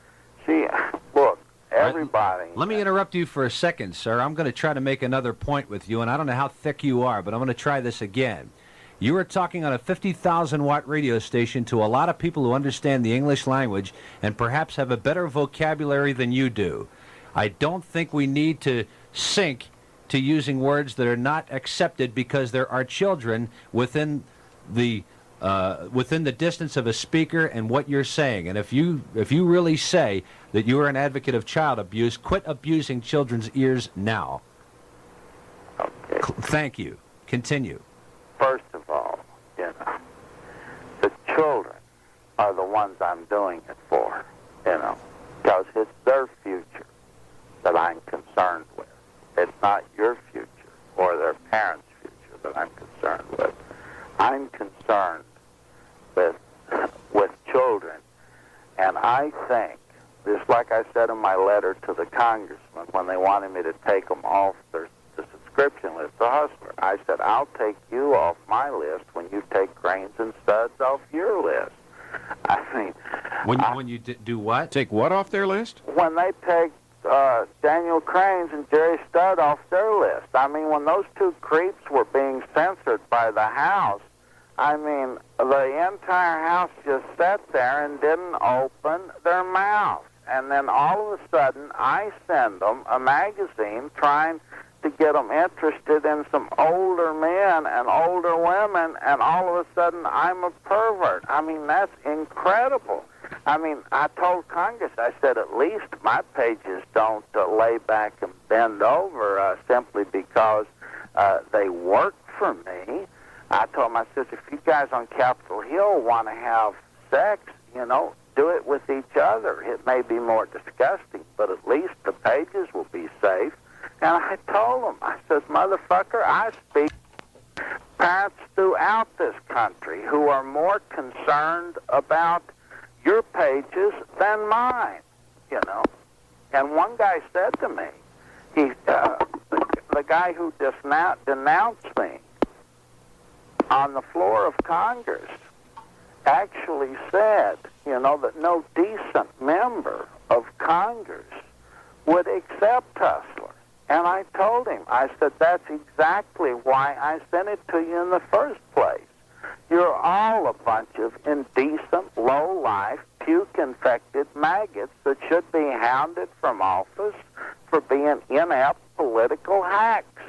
Speaker 2: look, everybody...
Speaker 3: Let me interrupt you for a second, sir. I'm going to try to make another point with you, and I don't know how thick you are, but I'm going to try this again. You are talking on a 50,000-watt radio station to a lot of people who understand the English language and perhaps have a better vocabulary than you do. I don't think we need to sink to using words that are not accepted because there are children within the distance of a speaker and what you're saying. And if you really say that you are an advocate of child abuse, quit abusing children's ears now.
Speaker 2: Okay.
Speaker 3: Thank you. Continue.
Speaker 2: First of all, the children are the ones I'm doing it for, because it's their future that I'm concerned with. It's not your future or their parents' future that I'm concerned with. I'm concerned with children, and I think, just like I said in my letter to the congressman when they wanted me to take them off the subscription list, the Hustler, I said, I'll take you off my list when you take Cranes and Studs off your list. I mean...
Speaker 3: When you do what?
Speaker 1: Take what off their list?
Speaker 2: When they take Daniel Cranes and Jerry Studd off their list. I mean, when those two creeps were being censored by the House, I mean, the entire House just sat there and didn't open their mouth. And then all of a sudden, I send them a magazine trying to get them interested in some older men and older women, and all of a sudden, I'm a pervert. I mean, that's incredible. I mean, I told Congress, I said, at least my pages don't lay back and bend over simply because they work for me. I told them, I said, if you guys on Capitol Hill want to have sex, do it with each other. It may be more disgusting, but at least the pages will be safe. And I told them, I said, motherfucker, I speak to parents throughout this country who are more concerned about your pages than mine, And one guy said to me, the guy who denounced me on the floor of Congress actually said, that no decent member of Congress would accept Hustler. And I told him, I said, that's exactly why I sent it to you in the first place. You're all a bunch of indecent, low-life, puke-infected maggots that should be hounded from office for being inept political hacks.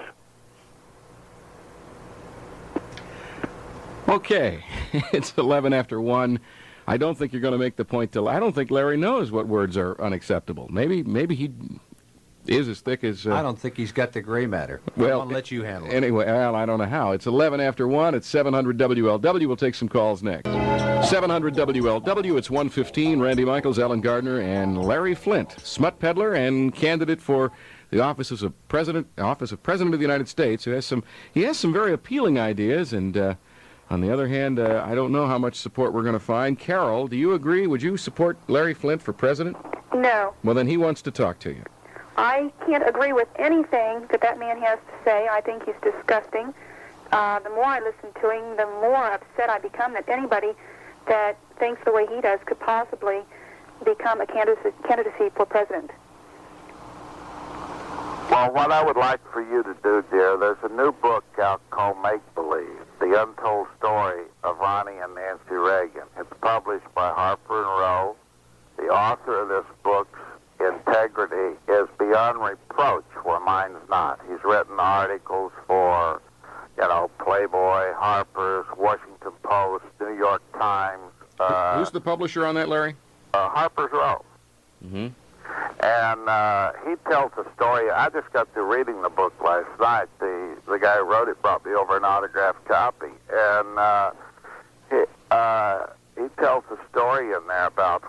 Speaker 1: Okay, it's 11 after 1. I don't think you're going to make the point I don't think Larry knows what words are unacceptable. Maybe he is as thick as...
Speaker 3: I don't think he's got the gray matter.
Speaker 1: Well,
Speaker 3: I'll let you handle it.
Speaker 1: Anyway, well, I don't know how. It's 11 after 1. It's 700 WLW. We'll take some calls next. 700 WLW. It's 1:15. Randy Michaels, Ellen Gardner, and Larry Flynt, smut peddler and candidate for the office of President of the United States, who has some very appealing ideas, and on the other hand, I don't know how much support we're going to find. Carol, do you agree? Would you support Larry Flynt for president?
Speaker 4: No.
Speaker 1: Well, then he wants to talk to you.
Speaker 4: I can't agree with anything that man has to say. I think he's disgusting. The more I listen to him, the more upset I become that anybody that thinks the way he does could possibly become a candidacy for president.
Speaker 2: Well, what I would like for you to do, dear, there's a new book out called Make Believe, The Untold Story of Ronnie and Nancy Reagan. It's published by Harper & Row. The author of this book's integrity is beyond reproach, where mine's not. He's written articles for, Playboy, Harper's, Washington Post, New York Times.
Speaker 1: Who's the publisher on that, Larry?
Speaker 2: Harper's Row.
Speaker 1: Mm-hmm.
Speaker 2: And he tells a story. I just got through reading the book last night. The guy who wrote it brought me over an autographed copy. And he tells a story in there about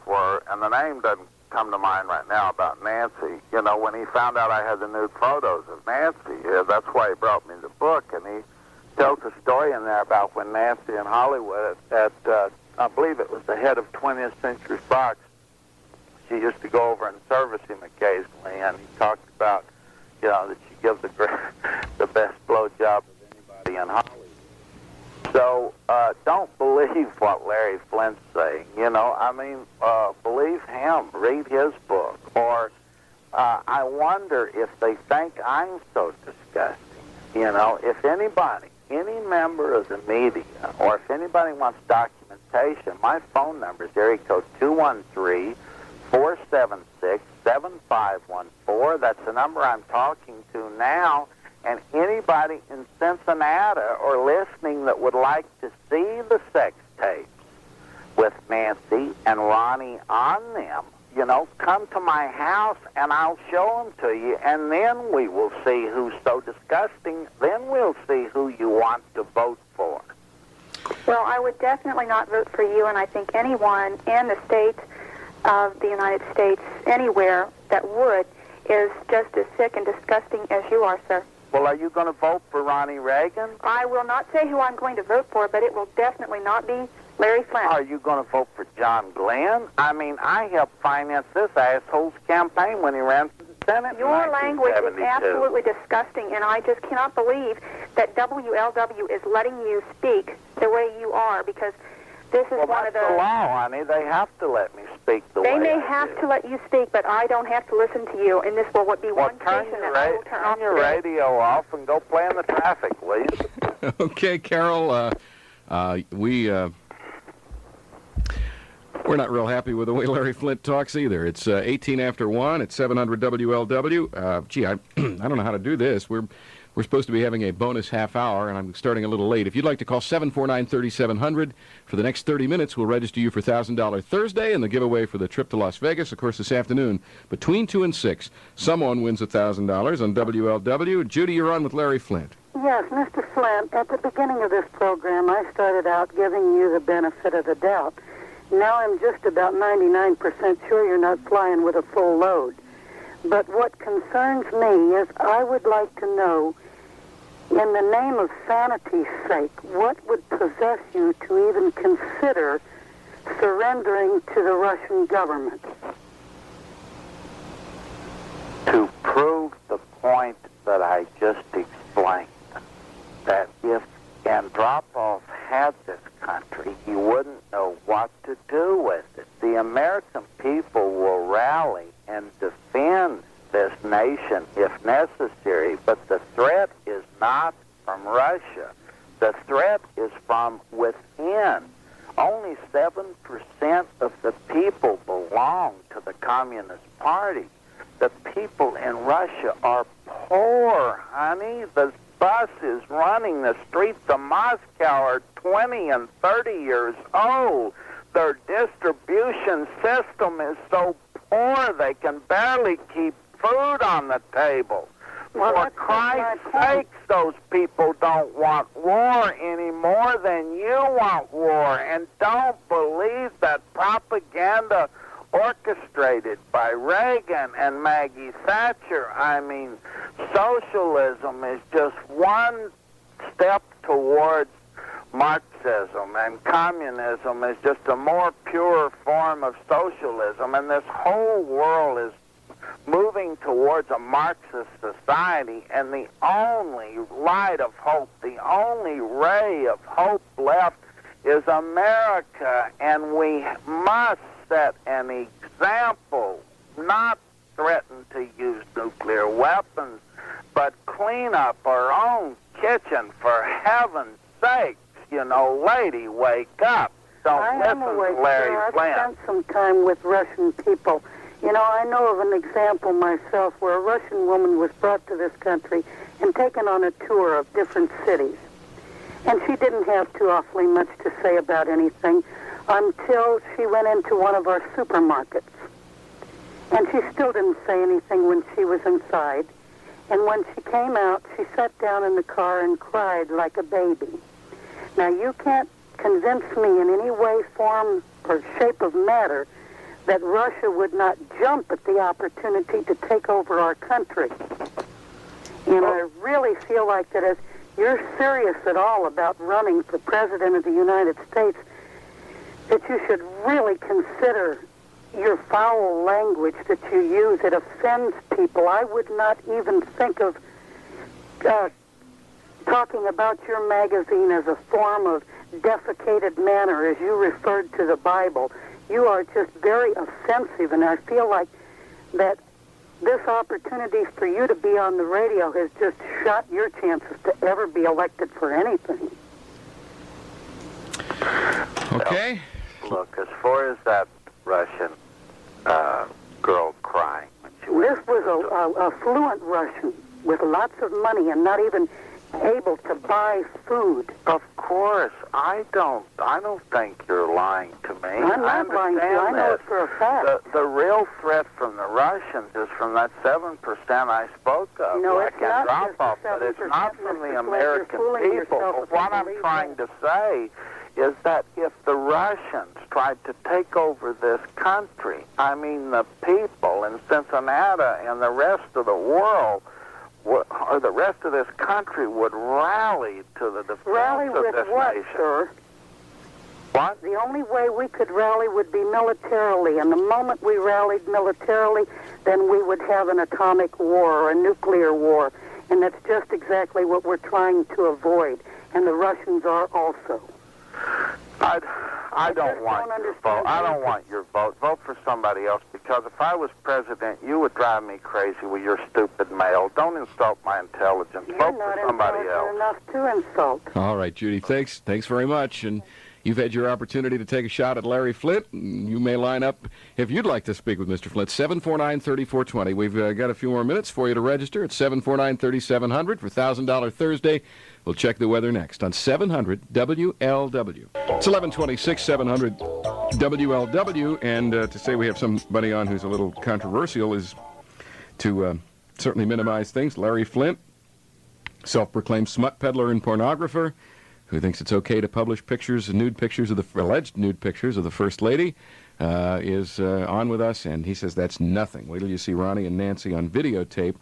Speaker 2: and the name doesn't come to mind right now, about Nancy. When he found out I had the nude photos of Nancy, that's why he brought me the book. And he tells a story in there about when Nancy in Hollywood at I believe it was the head of 20th Century Fox, she used to go over and service him occasionally, and he talked about, that she gives the best blowjob of anybody in Hollywood. So don't believe what Larry Flynt's saying. Believe him. Read his book. Or I wonder if they think I'm so disgusting. If anybody, any member of the media, or if anybody wants documentation, my phone number is area code 213-476-7514. That's the number I'm talking to now. And anybody in Cincinnati or listening that would like to see the sex tapes with Nancy and Ronnie on them, come to my house and I'll show them to you, and then we will see who's so disgusting. Then we'll see who you want to vote for.
Speaker 4: Well, I would definitely not vote for you, and I think anyone in the state of the United States, anywhere that would, is just as sick and disgusting as you are, sir.
Speaker 2: Well, are you going to vote for Ronnie Reagan?
Speaker 4: I will not say who I'm going to vote for, but it will definitely not be Larry Flynt.
Speaker 2: Are you going to vote for John Glenn? I mean, I helped finance this asshole's campaign when he ran for the Senate.
Speaker 4: Your language is absolutely disgusting, and I just cannot believe that WLW is letting you speak the way you are, because this is one of the...
Speaker 2: Well, that's the law, honey. They have to let me speak the way I do.
Speaker 4: They may have to let you speak, but I don't have to listen to you, and this will be one station that I will turn off.
Speaker 2: Turn your radio off and go play in the traffic, please.
Speaker 1: Okay, Carol, we're not real happy with the way Larry Flynt talks either. It's 18 after 1. It's 700 WLW. I don't know how to do this. We're supposed to be having a bonus half hour, and I'm starting a little late. If you'd like to call 749-3700 for the next 30 minutes, we'll register you for $1,000 Thursday and the giveaway for the trip to Las Vegas. Of course, this afternoon, between 2 and 6, someone wins $1,000 on WLW. Judy, you're on with Larry Flynt.
Speaker 10: Yes, Mr. Flynt, at the beginning of this program, I started out giving you the benefit of the doubt. Now I'm just about 99% sure you're not flying with a full load. But what concerns me is I would like to know, in the name of sanity's sake, what would possess you to even consider surrendering to the Russian government?
Speaker 2: To prove the point that I just explained, that if Andropov had this country, he wouldn't know what to do with it. The American people will rally and defend this nation if necessary, but the threat is not from Russia. The threat is from within. Only 7% of the people belong to the Communist Party. The people in Russia are poor, honey. The buses running the streets of Moscow are 20 and 30 years old. their distribution system is so poor they can barely keep food on the table.
Speaker 10: Well,
Speaker 2: For
Speaker 10: that's
Speaker 2: Christ's
Speaker 10: my point.
Speaker 2: sakes, those people don't want war any more than you want war. And don't believe that propaganda orchestrated by Reagan and Maggie Thatcher. I mean, socialism is just one step towards Marxism, and communism is just a more pure form of socialism, and this whole world is moving towards a Marxist society, and the only light of hope, the only ray of hope left is America, and we must set an example, not threaten to use nuclear weapons, but clean up our own kitchen, for heaven's sakes. You know, lady, wake up. Don't listen to Larry Flynt.
Speaker 10: I've spent some time with Russian people. You know, I know of an example myself where a Russian woman was brought to this country and taken on a tour of different cities. And she didn't have too awfully much to say about anything until she went into one of our supermarkets. And she still didn't say anything when she was inside. And when she came out, she sat down in the car and cried like a baby. Now, you can't convince me in any way, form, or shape of matter that Russia would not jump at the opportunity to take over our country. And I really feel like that if you're serious at all about running for President of the United States, that you should really consider your foul language that you use. It offends people. I would not even think of talking about your magazine as a form of defecated manner, as you referred to the Bible. You are just very offensive, and I feel like that this opportunity for you to be on the radio has just shot your chances to ever be elected for anything.
Speaker 1: Okay.
Speaker 2: Look, as far as that Russian girl crying when she
Speaker 10: This was a fluent Russian with lots of money and not even able to buy food.
Speaker 2: Of course, I don't think you're lying to me.
Speaker 10: I'm not lying to you. I know it for a fact.
Speaker 2: The real threat from the Russians is from that 7% I spoke of.
Speaker 10: No,
Speaker 2: I
Speaker 10: it's
Speaker 2: can
Speaker 10: not
Speaker 2: drop
Speaker 10: just
Speaker 2: off,
Speaker 10: the
Speaker 2: but it's
Speaker 10: 7%,
Speaker 2: not from the
Speaker 10: Mr. Flint.
Speaker 2: American
Speaker 10: You're fooling
Speaker 2: people.
Speaker 10: yourself
Speaker 2: But
Speaker 10: if you
Speaker 2: what I'm
Speaker 10: believe
Speaker 2: trying
Speaker 10: that.
Speaker 2: to say is that if the Russians tried to take over this country, I mean the people in Cincinnati and the rest of the world, or the rest of this country would rally to the defense
Speaker 10: Rally
Speaker 2: of
Speaker 10: with
Speaker 2: this
Speaker 10: what,
Speaker 2: nation.
Speaker 10: sir?
Speaker 2: What?
Speaker 10: The only way we could rally would be militarily, and the moment we rallied militarily, then we would have an atomic war or a nuclear war, and that's just exactly what we're trying to avoid, and the Russians are also.
Speaker 2: I don't want your vote. I don't want your vote. Vote for somebody else, because if I was president, you would drive me crazy with your stupid mail. Don't insult my intelligence.
Speaker 10: You're
Speaker 2: Vote
Speaker 10: not
Speaker 2: for somebody else.
Speaker 10: intelligent enough to insult.
Speaker 1: All right, Judy, thanks very much. And you've had your opportunity to take a shot at Larry Flynt. You may line up if you'd like to speak with Mr. Flynt. 749-3420. We've got a few more minutes for you to register. It's 749-3700 for $1,000 Thursday. We'll check the weather next on 700 WLW. It's 1126, 700 WLW. And to say we have somebody on who's a little controversial is to certainly minimize things. Larry Flynt, self-proclaimed smut peddler and pornographer, who thinks it's okay to publish pictures, alleged nude pictures of the First Lady, is on with us, and he says that's nothing. Wait till you see Ronnie and Nancy on videotape.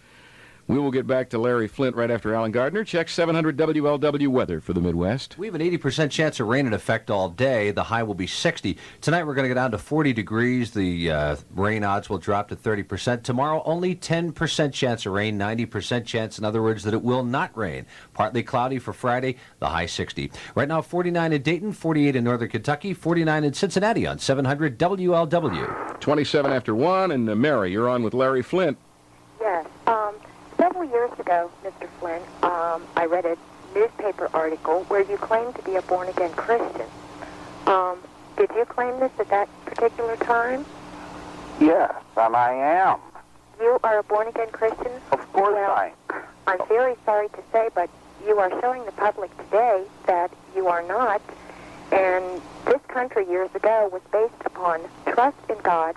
Speaker 1: We will get back to Larry Flynt right after Alan Gardner. Check 700 WLW weather for the Midwest.
Speaker 3: We have an 80% chance of rain in effect all day. The high will be 60. Tonight we're going to go down to 40 degrees. The rain odds will drop to 30%. Tomorrow only 10% chance of rain, 90% chance, in other words, that it will not rain. Partly cloudy for Friday, the high 60. Right now 49 in Dayton, 48 in Northern Kentucky, 49 in Cincinnati on 700 WLW.
Speaker 1: 27 after 1, and Mary, you're on with Larry Flynt.
Speaker 11: Yes. Several years ago, Mr. Flynn, I read a newspaper article where you claimed to be a born-again Christian. Did you claim this at that particular time?
Speaker 2: Yes, and I am.
Speaker 11: You are a born-again Christian?
Speaker 2: Of course I am.
Speaker 11: I'm very sorry to say, but you are showing the public today that you are not. And this country years ago was based upon trust in God,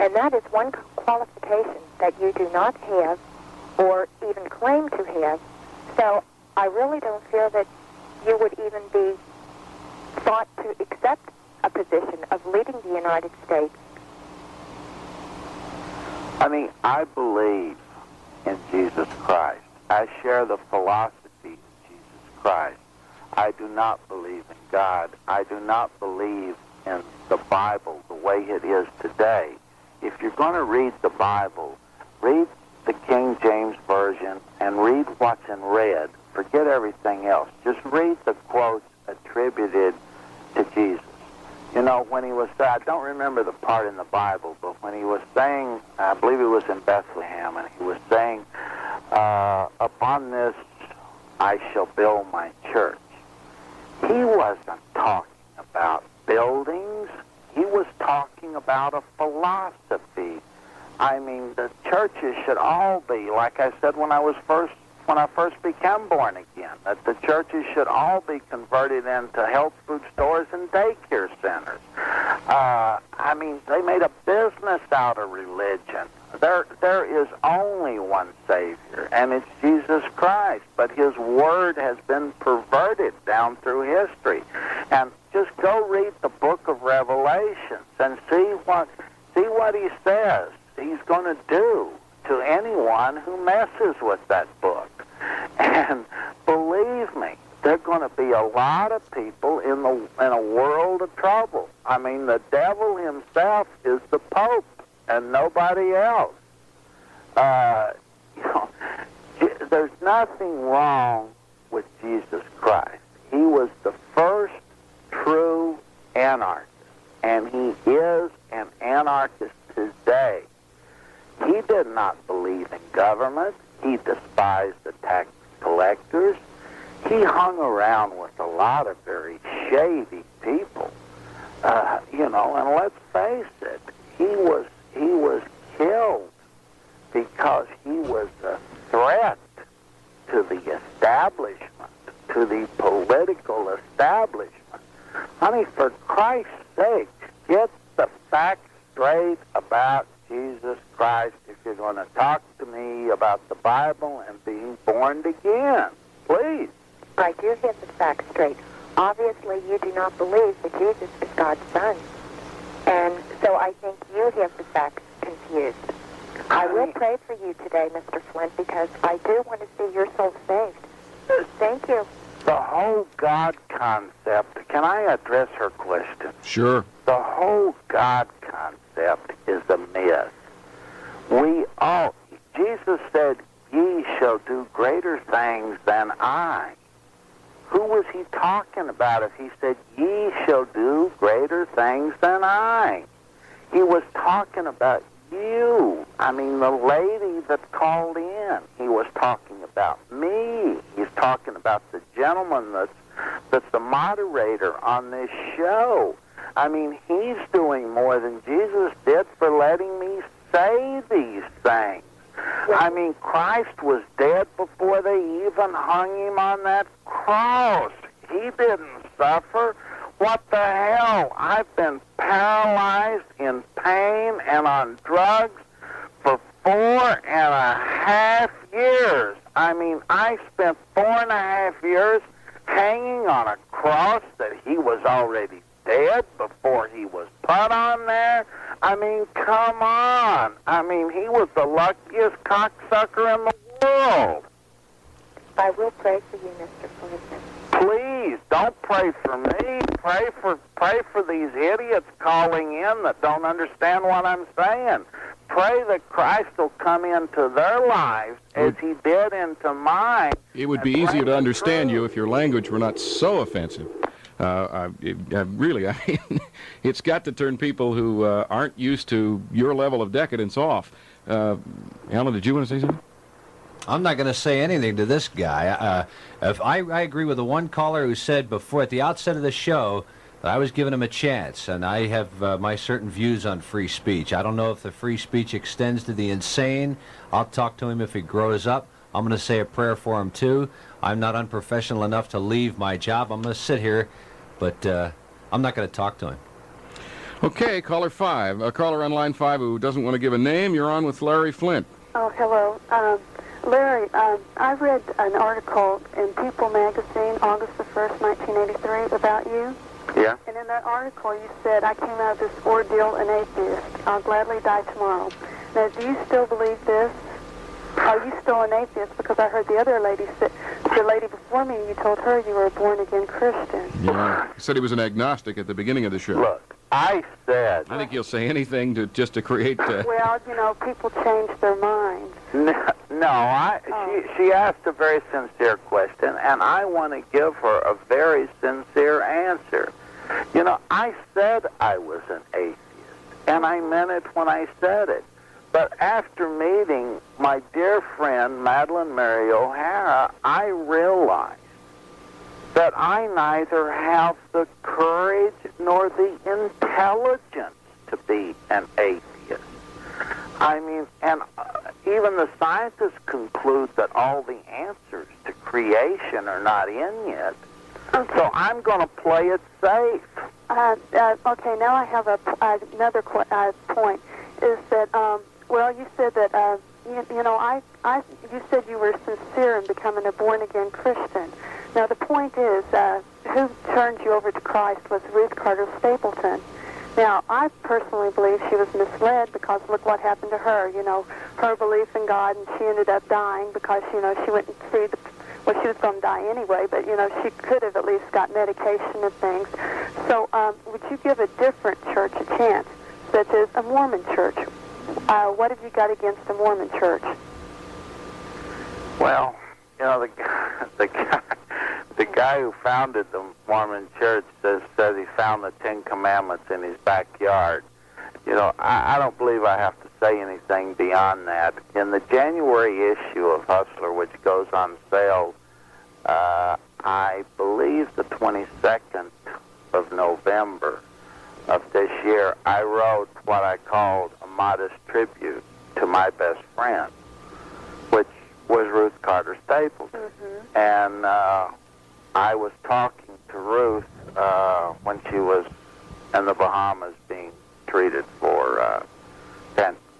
Speaker 11: and that is one qualification that you do not have or even claim to have. So I really don't feel that you would even be thought to accept a position of leading the United States.
Speaker 2: I mean, I believe in Jesus Christ. I share the philosophy of Jesus Christ. I do not believe in God. I do not believe in the Bible the way it is today. If you're going to read the Bible, read the King James Version and read what's in red. Forget everything else. Just read the quotes attributed to Jesus. You know, when he was, I don't remember the part in the Bible, but when he was saying, I believe it was in Bethlehem, and he was saying, upon this I shall build my church. He wasn't talking about buildings. He was talking about a philosophy. I mean, the churches should all be, like I said when I first became born again, that the churches should all be converted into health food stores and daycare centers. I mean, they made a business out of religion. There is only one Savior, and it's Jesus Christ. But his word has been perverted down through history. And just go read the book of Revelations and see what he says he's going to do to anyone who messes with that book. And believe me, there are going to be a lot of people in a world of trouble. I mean, the devil himself is the Pope and nobody else. You know, there's nothing wrong with Jesus Christ. He was the first true anarchist, and he is an anarchist today. He did not believe in government. He despised the tax collectors. He hung around with a lot of very shady people. You know, and let's face it, he was killed because he was a threat to the establishment, to the political establishment. Honey, for Christ's sake, get the facts straight about Jesus Christ if you're going to talk to me about the Bible and being born again. Please.
Speaker 11: I do have the facts straight. Obviously, you do not believe that Jesus is God's Son. And so I think you have the facts confused. I will pray for you today, Mr. Flynt, because I do want to see your soul saved. Thank you.
Speaker 2: The whole God concept, can I address her question?
Speaker 1: Sure.
Speaker 2: The whole God concept is a myth. Jesus said, ye shall do greater things than I. Who was he talking about if he said, ye shall do greater things than I? He was talking about you. I mean, the lady that called in. He was talking about me. He's talking about the gentleman that's the moderator on this show. I mean, he's doing more than Jesus did for letting me say these things. I mean, Christ was dead before they even hung him on that cross. He didn't suffer. What the hell? I've been paralyzed in pain and on drugs for 4.5 years. I mean, I spent 4.5 years hanging on a cross that he was already dead before he was put on there. I mean, come on. I mean, he was the luckiest cocksucker in the world.
Speaker 11: I will pray for you, Mr. Flynt.
Speaker 2: Please, don't pray for me. Pray for these idiots calling in that don't understand what I'm saying. Pray that Christ will come into their lives as he did into mine.
Speaker 1: It would be easier to understand you if your language were not so offensive. Really, I mean, it's got to turn people who aren't used to your level of decadence off. Alan, did you want to say something?
Speaker 3: I'm not going to say anything to this guy. If I agree with the one caller who said before at the outset of the show that I was giving him a chance, and I have my certain views on free speech. I don't know if the free speech extends to the insane. I'll talk to him if he grows up. I'm going to say a prayer for him, too. I'm not unprofessional enough to leave my job. I'm going to sit here, but I'm not going to talk to him.
Speaker 1: Okay, caller 5. Caller on line 5 who doesn't want to give a name. You're on with Larry Flynt.
Speaker 4: Oh, hello. Larry, I read an article in People magazine, August the 1st, 1983, about you.
Speaker 2: Yeah?
Speaker 4: And in that article, you said, I came out of this ordeal an atheist. I'll gladly die tomorrow. Now, do you still believe this? Are you still an atheist? Because I heard the other lady say, the lady before me, you told her you were a born-again Christian.
Speaker 1: Yeah. He said he was an agnostic at the beginning of the show.
Speaker 2: Look, I said...
Speaker 1: I think he'll say anything just to create...
Speaker 4: Well, you know, people change their minds.
Speaker 2: She asked a very sincere question, and I want to give her a very sincere answer. You know, I said I was an atheist, and I meant it when I said it. But after meeting my dear friend, Madeline Mary O'Hara, I realized that I neither have the courage nor the intelligence to be an atheist. I mean, and even the scientists conclude that all the answers to creation are not in yet. Okay. So I'm going to play it safe.
Speaker 4: Okay, now I have another point. Is that, well, you said that, you said you were sincere in becoming a born-again Christian. Now, the point is, who turned you over to Christ was Ruth Carter Stapleton. Now, I personally believe she was misled because look what happened to her. You know, her belief in God, and she ended up dying because, you know, she went and see well, she was going to die anyway, but, you know, she could have at least got medication and things. So would you give a different church a chance, such as a Mormon church? What have you got against the Mormon church?
Speaker 2: Well, you know, the guy who founded the Mormon church says he found the Ten Commandments in his backyard. You know, I don't believe I have to say anything beyond that. In the January issue of Hustler, which goes on sale, I believe the 22nd of November of this year, I wrote what I called a modest tribute to my best friend, which was Ruth Carter Stapleton. Mm-hmm. And I was talking to Ruth when she was in the Bahamas being treated for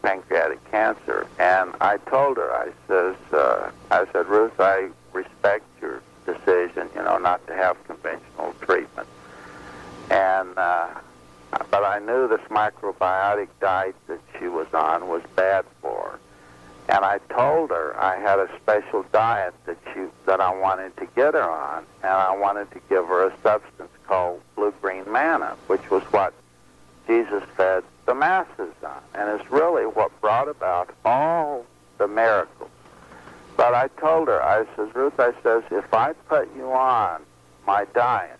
Speaker 2: pancreatic cancer, and I told her, I said, Ruth, I respect your decision, you know, not to have conventional treatment, and but I knew this microbiotic diet that she was on was bad for her. And I told her I had a special diet that I wanted to get her on, and I wanted to give her a substance called blue-green manna, which was what Jesus fed the masses on, and it's really what brought about all the miracles. But I told her, I says, Ruth, I says, if I put you on my diet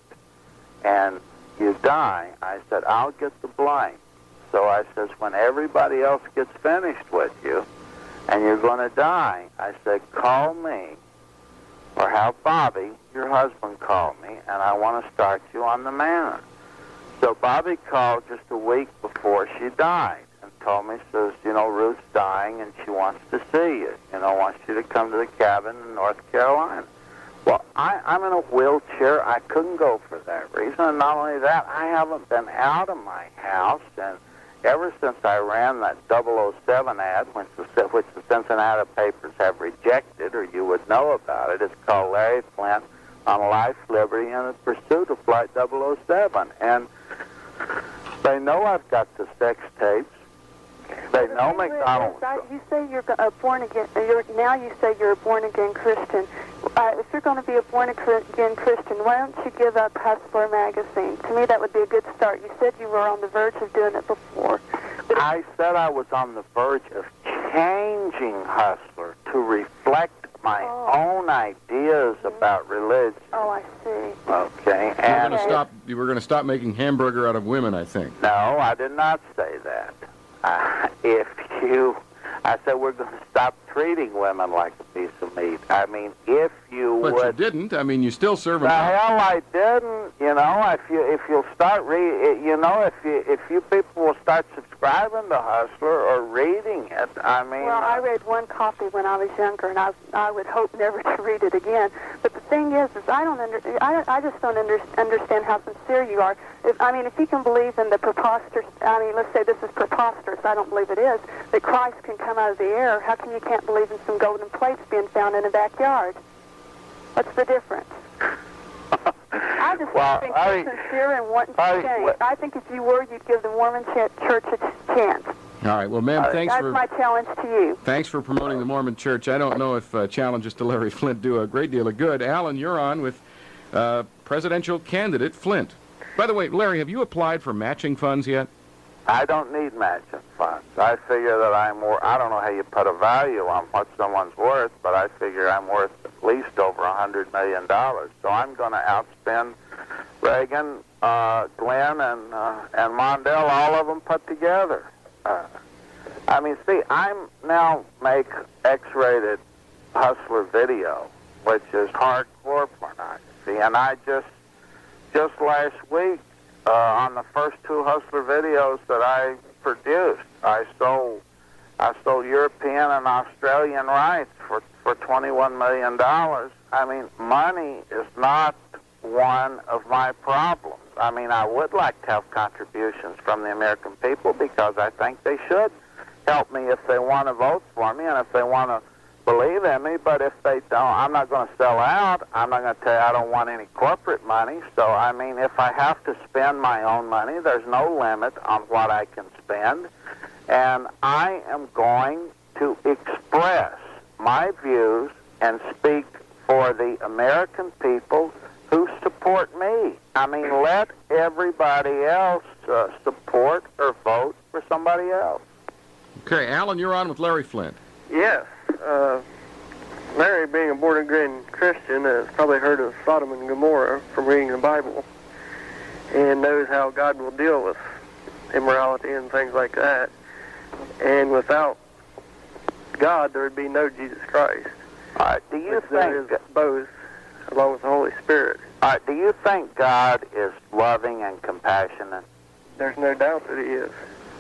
Speaker 2: and you die, I said, I'll get the blame. So I says, when everybody else gets finished with you, and you're going to die, I said, call me, or have Bobby, your husband, call me, and I want to start you on the manna. So Bobby called just a week before she died and told me, says, you know, Ruth's dying and she wants to see you, you know, wants you to come to the cabin in North Carolina. Well, I'm in a wheelchair. I couldn't go for that reason. And not only that, I haven't been out of my house, and ever since I ran that 007 ad, which the Cincinnati papers have rejected, or you would know about it, it's called Larry Flynt on Life, Liberty, and the Pursuit of Flight 007. And they know I've got the sex tapes. They know McDonald's.
Speaker 4: You say you're a born again. Now you say you're a born again Christian. If you're going to be a born again Christian, why don't you give up Hustler magazine? To me, that would be a good start. You said you were on the verge of doing it before.
Speaker 2: I said I was on the verge of changing Hustler to reflect my own ideas about religion.
Speaker 4: Oh, I see.
Speaker 2: Okay.
Speaker 1: And you were going to stop making hamburger out of women, I think.
Speaker 2: No, I did not say that. I said we're going to stop treating women like a piece of meat. I mean, if you would.
Speaker 1: But you didn't. I mean, you still serve them.
Speaker 2: The hell I didn't. You know, if you'll start if you people will start subscribing to Hustler or reading it, I mean.
Speaker 4: Well, I read one copy when I was younger, and I would hope never to read it again. But the thing is I just don't understand how sincere you are. If you can believe in the preposterous, let's say this is preposterous, I don't believe it is, that Christ can come out of the air, how come you can't believe in some golden plates being found in a backyard? What's the difference? I just think you're sincere and wanting to change. I think if you were, you'd give the Mormon Church a chance.
Speaker 1: All right. Well, ma'am,
Speaker 4: that's my challenge to you.
Speaker 1: Thanks for promoting the Mormon Church. I don't know if challenges to Larry Flynt do a great deal of good. Alan, you're on with presidential candidate Flynt. By the way, Larry, have you applied for matching funds yet?
Speaker 2: I don't need matching funds. I figure that I don't know how you put a value on what someone's worth, but I figure I'm worth at least over $100 million. So I'm going to outspend Reagan, Glenn, and Mondale, all of them put together. I now make X-rated hustler video, which is hardcore pornography, and I just last week, on the first 2 hustler videos that I produced, I sold European and Australian rights for $21 million. Money is not one of my problems. I would like to have contributions from the American people because I think they should help me if they want to vote for me and if they want to believe in me. But if they don't, I'm not going to sell out. I'm not going to tell you I don't want any corporate money. So, if I have to spend my own money, there's no limit on what I can spend. And I am going to express my views and speak for the American people who support me. Let everybody else support or vote for somebody else.
Speaker 1: Okay, Alan, you're on with Larry Flynt.
Speaker 7: Yes. Larry, being a born-again Christian, has probably heard of Sodom and Gomorrah from reading the Bible and knows how God will deal with immorality and things like that. And without God, there would be no Jesus Christ.
Speaker 2: All right, do you think
Speaker 7: both, along with the Holy Spirit?
Speaker 2: All right, do you think God is loving and compassionate?
Speaker 7: There's no doubt that he is.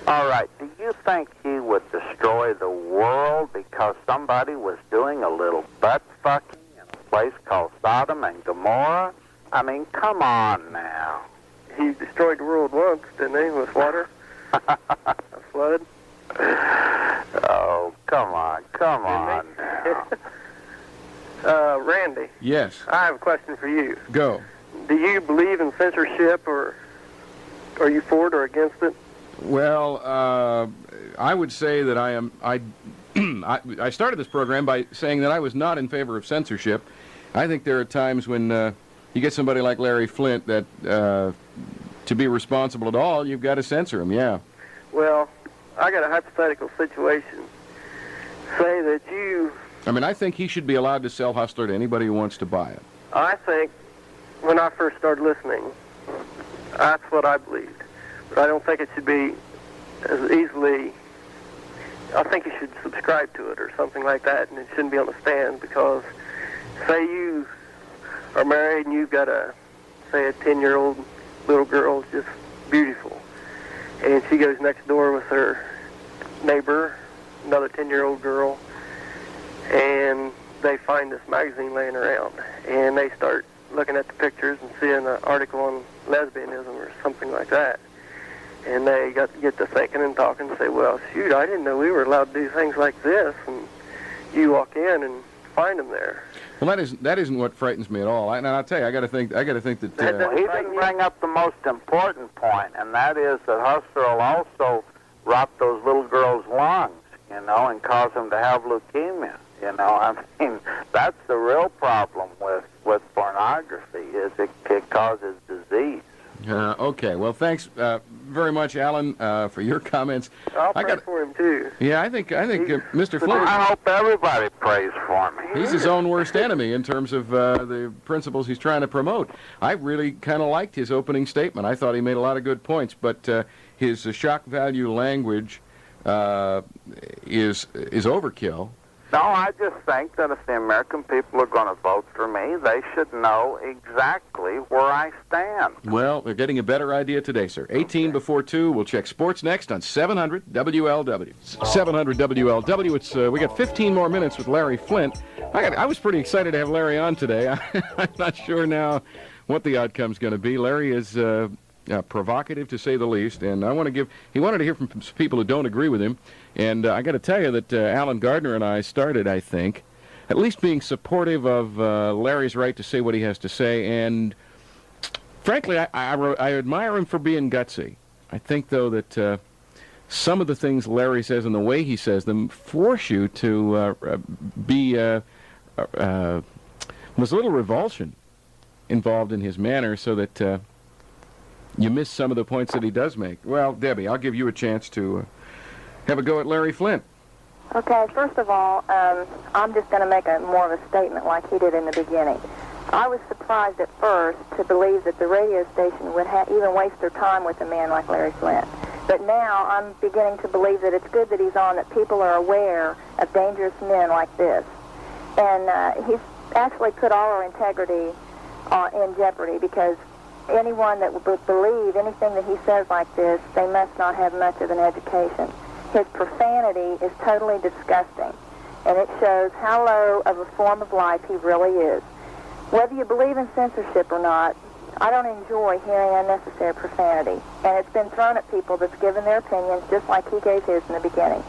Speaker 2: All right, do you think he would destroy the world because somebody was doing a little butt-fucking in a place called Sodom and Gomorrah? Come on now.
Speaker 7: He destroyed the world once, didn't he, with water? A flood?
Speaker 2: Oh, come on now.
Speaker 7: Randy.
Speaker 1: Yes.
Speaker 7: I have a question for you.
Speaker 1: Go.
Speaker 7: Do you believe in censorship, or are you for it or against it?
Speaker 1: Well, I would say that I am. I started this program by saying that I was not in favor of censorship. I think there are times when you get somebody like Larry Flynt that to be responsible at all, you've got to censor him. Yeah.
Speaker 7: Well, I got a hypothetical situation. Say that you...
Speaker 1: I think he should be allowed to sell Hustler to anybody who wants to buy it.
Speaker 7: I think when I first started listening, that's what I believed. But I don't think it should be as easily... I think you should subscribe to it or something like that, and it shouldn't be on the stand, because say you are married and you've got a 10-year-old little girl, just beautiful, and she goes next door with her neighbor, another 10-year-old girl, and they find this magazine laying around, and they start looking at the pictures and seeing an article on lesbianism or something like that. And they get to thinking and talking and say, well, shoot, I didn't know we were allowed to do things like this. And you walk in and find them there.
Speaker 1: Well, that isn't what frightens me at all. And I'll tell you, I got to think that.
Speaker 2: He didn't bring up the most important point, and that is that Hustler will also rot those little girls' lungs, and cause them to have leukemia. That's the real problem with pornography, is it causes disease.
Speaker 1: Okay. Well, thanks very much, Alan, for your comments.
Speaker 7: I'll pray for him too.
Speaker 1: Yeah, I think Mr. Flynt.
Speaker 2: I hope everybody prays for me.
Speaker 1: He's his own worst enemy in terms of the principles he's trying to promote. I really kind of liked his opening statement. I thought he made a lot of good points, but his shock value language is overkill.
Speaker 2: No, I just think that if the American people are going to vote for me, they should know exactly where I stand.
Speaker 1: Well, they're getting a better idea today, sir. 18 before 2. We'll check sports next on 700 WLW. 700 WLW. It's we got 15 more minutes with Larry Flynt. I was pretty excited to have Larry on today. I'm not sure now what the outcome's going to be. Larry is provocative, to say the least, and he wanted to hear from people who don't agree with him, and I got to tell you that Alan Gardner and I started, I think, at least being supportive of Larry's right to say what he has to say, and frankly, I admire him for being gutsy. I think, though, that some of the things Larry says and the way he says them force you to there's a little revulsion involved in his manner, so that you miss some of the points that he does make. Well, Debbie, I'll give you a chance to have a go at Larry Flynt.
Speaker 11: Okay, first of all, I'm just going to make more of a statement like he did in the beginning. I was surprised at first to believe that the radio station would even waste their time with a man like Larry Flynt. But now I'm beginning to believe that it's good that he's on, that people are aware of dangerous men like this. And he's actually put all our integrity in jeopardy, because anyone that would believe anything that he says like this, they must not have much of an education. His profanity is totally disgusting, and it shows how low of a form of life he really is. Whether you believe in censorship or not, I don't enjoy hearing unnecessary profanity, and it's been thrown at people that's given their opinions just like he gave his in the beginning.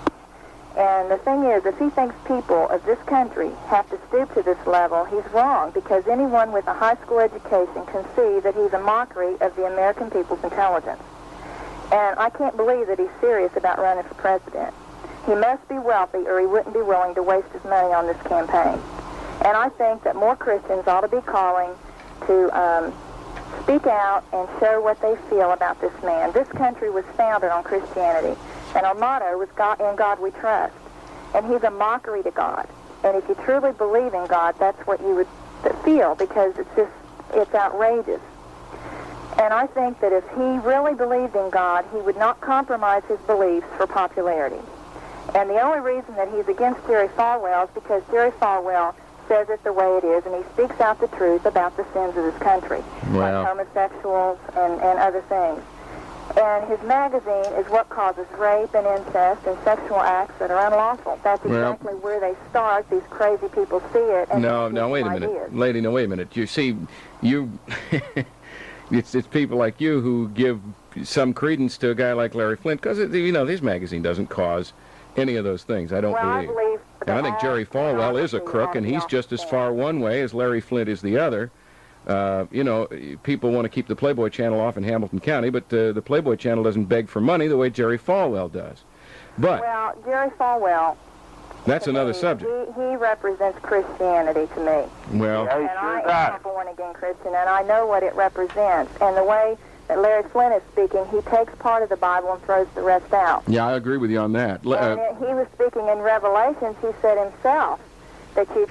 Speaker 11: And the thing is, if he thinks people of this country have to stoop to this level, he's wrong, because anyone with a high school education can see that he's a mockery of the American people's intelligence. And I can't believe that he's serious about running for president. He must be wealthy, or he wouldn't be willing to waste his money on this campaign. And I think that more Christians ought to be calling to speak out and show what they feel about this man. This country was founded on Christianity, and our motto was "In God we trust." And he's a mockery to God. And if you truly believe in God, that's what you would feel, because it's outrageous. And I think that if he really believed in God, he would not compromise his beliefs for popularity. And the only reason that he's against Jerry Falwell is because Jerry Falwell says it the way it is, and he speaks out the truth about the sins of this country, like homosexuals and other things. And his magazine is what causes rape and incest and sexual acts that are unlawful. That's exactly where they start. These crazy people see it. And
Speaker 1: no, wait a minute. Lady, no, wait a minute. You see, it's people like you who give some credence to a guy like Larry Flynt, because, his magazine doesn't cause any of those things, I don't believe. And I think Jerry Falwell is a crook, and he's just as far one way as Larry Flynt is the other. People want to keep the Playboy Channel off in Hamilton County, but the Playboy Channel doesn't beg for money the way Jerry Falwell does. But
Speaker 11: Jerry Falwell,
Speaker 1: that's another subject.
Speaker 11: He represents Christianity to me.
Speaker 1: Well,
Speaker 11: and I am a born-again Christian, and I know what it represents. And the way that Larry Flynt is speaking, he takes part of the Bible and throws the rest out.
Speaker 1: Yeah, I agree with you on that.
Speaker 11: And he was speaking in Revelations. He said himself that you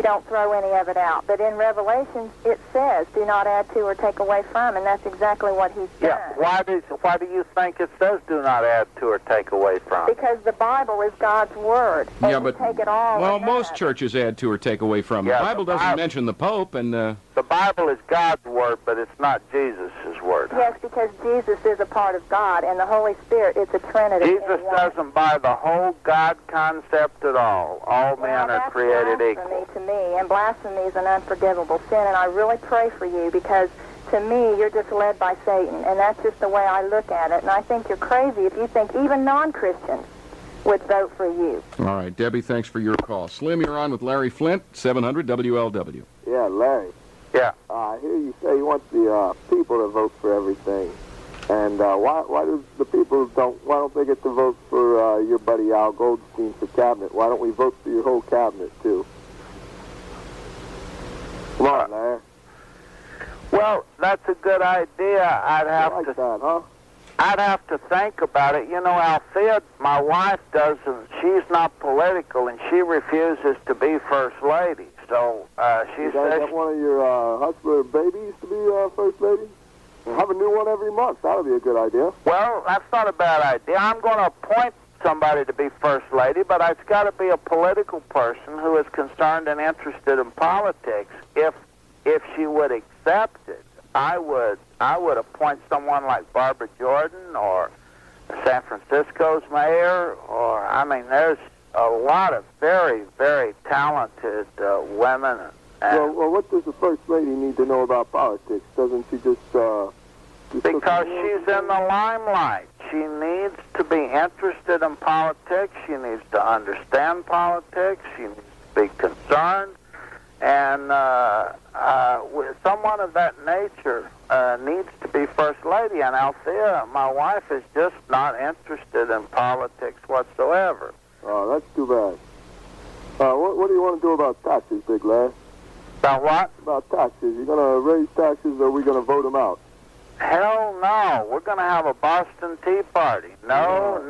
Speaker 11: don't throw any of it out. But in Revelations, it says, do not add to or take away from, and that's exactly what he's done.
Speaker 2: Yeah, why do you think it says do not add to or take away from?
Speaker 11: Because the Bible is God's Word. And
Speaker 1: yeah, but
Speaker 11: take it all.
Speaker 1: Well, most churches add to or take away from.
Speaker 2: Yeah,
Speaker 1: the Bible doesn't mention the Pope, and
Speaker 2: the Bible is God's Word, but it's not Jesus' Word.
Speaker 11: Yes, because Jesus is a part of God, and the Holy Spirit, it's a Trinity.
Speaker 2: Jesus doesn't buy the whole God concept at all. All men are created equal.
Speaker 11: To me, and blasphemy is an unforgivable sin, and I really pray for you, because to me, you're just led by Satan, and that's just the way I look at it. And I think you're crazy if you think even non-Christians would vote for you.
Speaker 1: All right, Debbie, thanks for your call. Slim, you're on with Larry Flynt, 700 WLW.
Speaker 12: Yeah, Larry.
Speaker 2: Yeah.
Speaker 12: I hear you say you want the people to vote for everything. And why do the people why don't they get to vote for your buddy Al Goldstein for cabinet? Why don't we vote for your whole cabinet, too? Come on, Larry.
Speaker 2: Well, that's a good idea. I'd have to think about it. Althea, my wife, she's not political, and she refuses to be first lady. So she
Speaker 12: you
Speaker 2: says...
Speaker 12: Have one of your husband or babies to be first lady? Have a new one every month. That would be a good idea.
Speaker 2: Well, that's not a bad idea. I'm going to appoint somebody to be first lady, but it's got to be a political person who is concerned and interested in politics. If she would accept it, I would appoint someone like Barbara Jordan or San Francisco's mayor, or I mean, there's a lot of very, very talented women.
Speaker 12: Well, what does the first lady need to know about politics? Doesn't she just
Speaker 2: because she's in the limelight. She needs to be interested in politics. She needs to understand politics. She needs to be concerned. And someone of that nature needs to be first lady. And Althea, my wife, is just not interested in politics whatsoever.
Speaker 12: Oh, that's too bad. What do you want to do about taxes, Big Larry?
Speaker 2: About what?
Speaker 12: About taxes. You going to raise taxes, or are we going to vote them out?
Speaker 2: Hell no. We're going to have a Boston Tea Party. No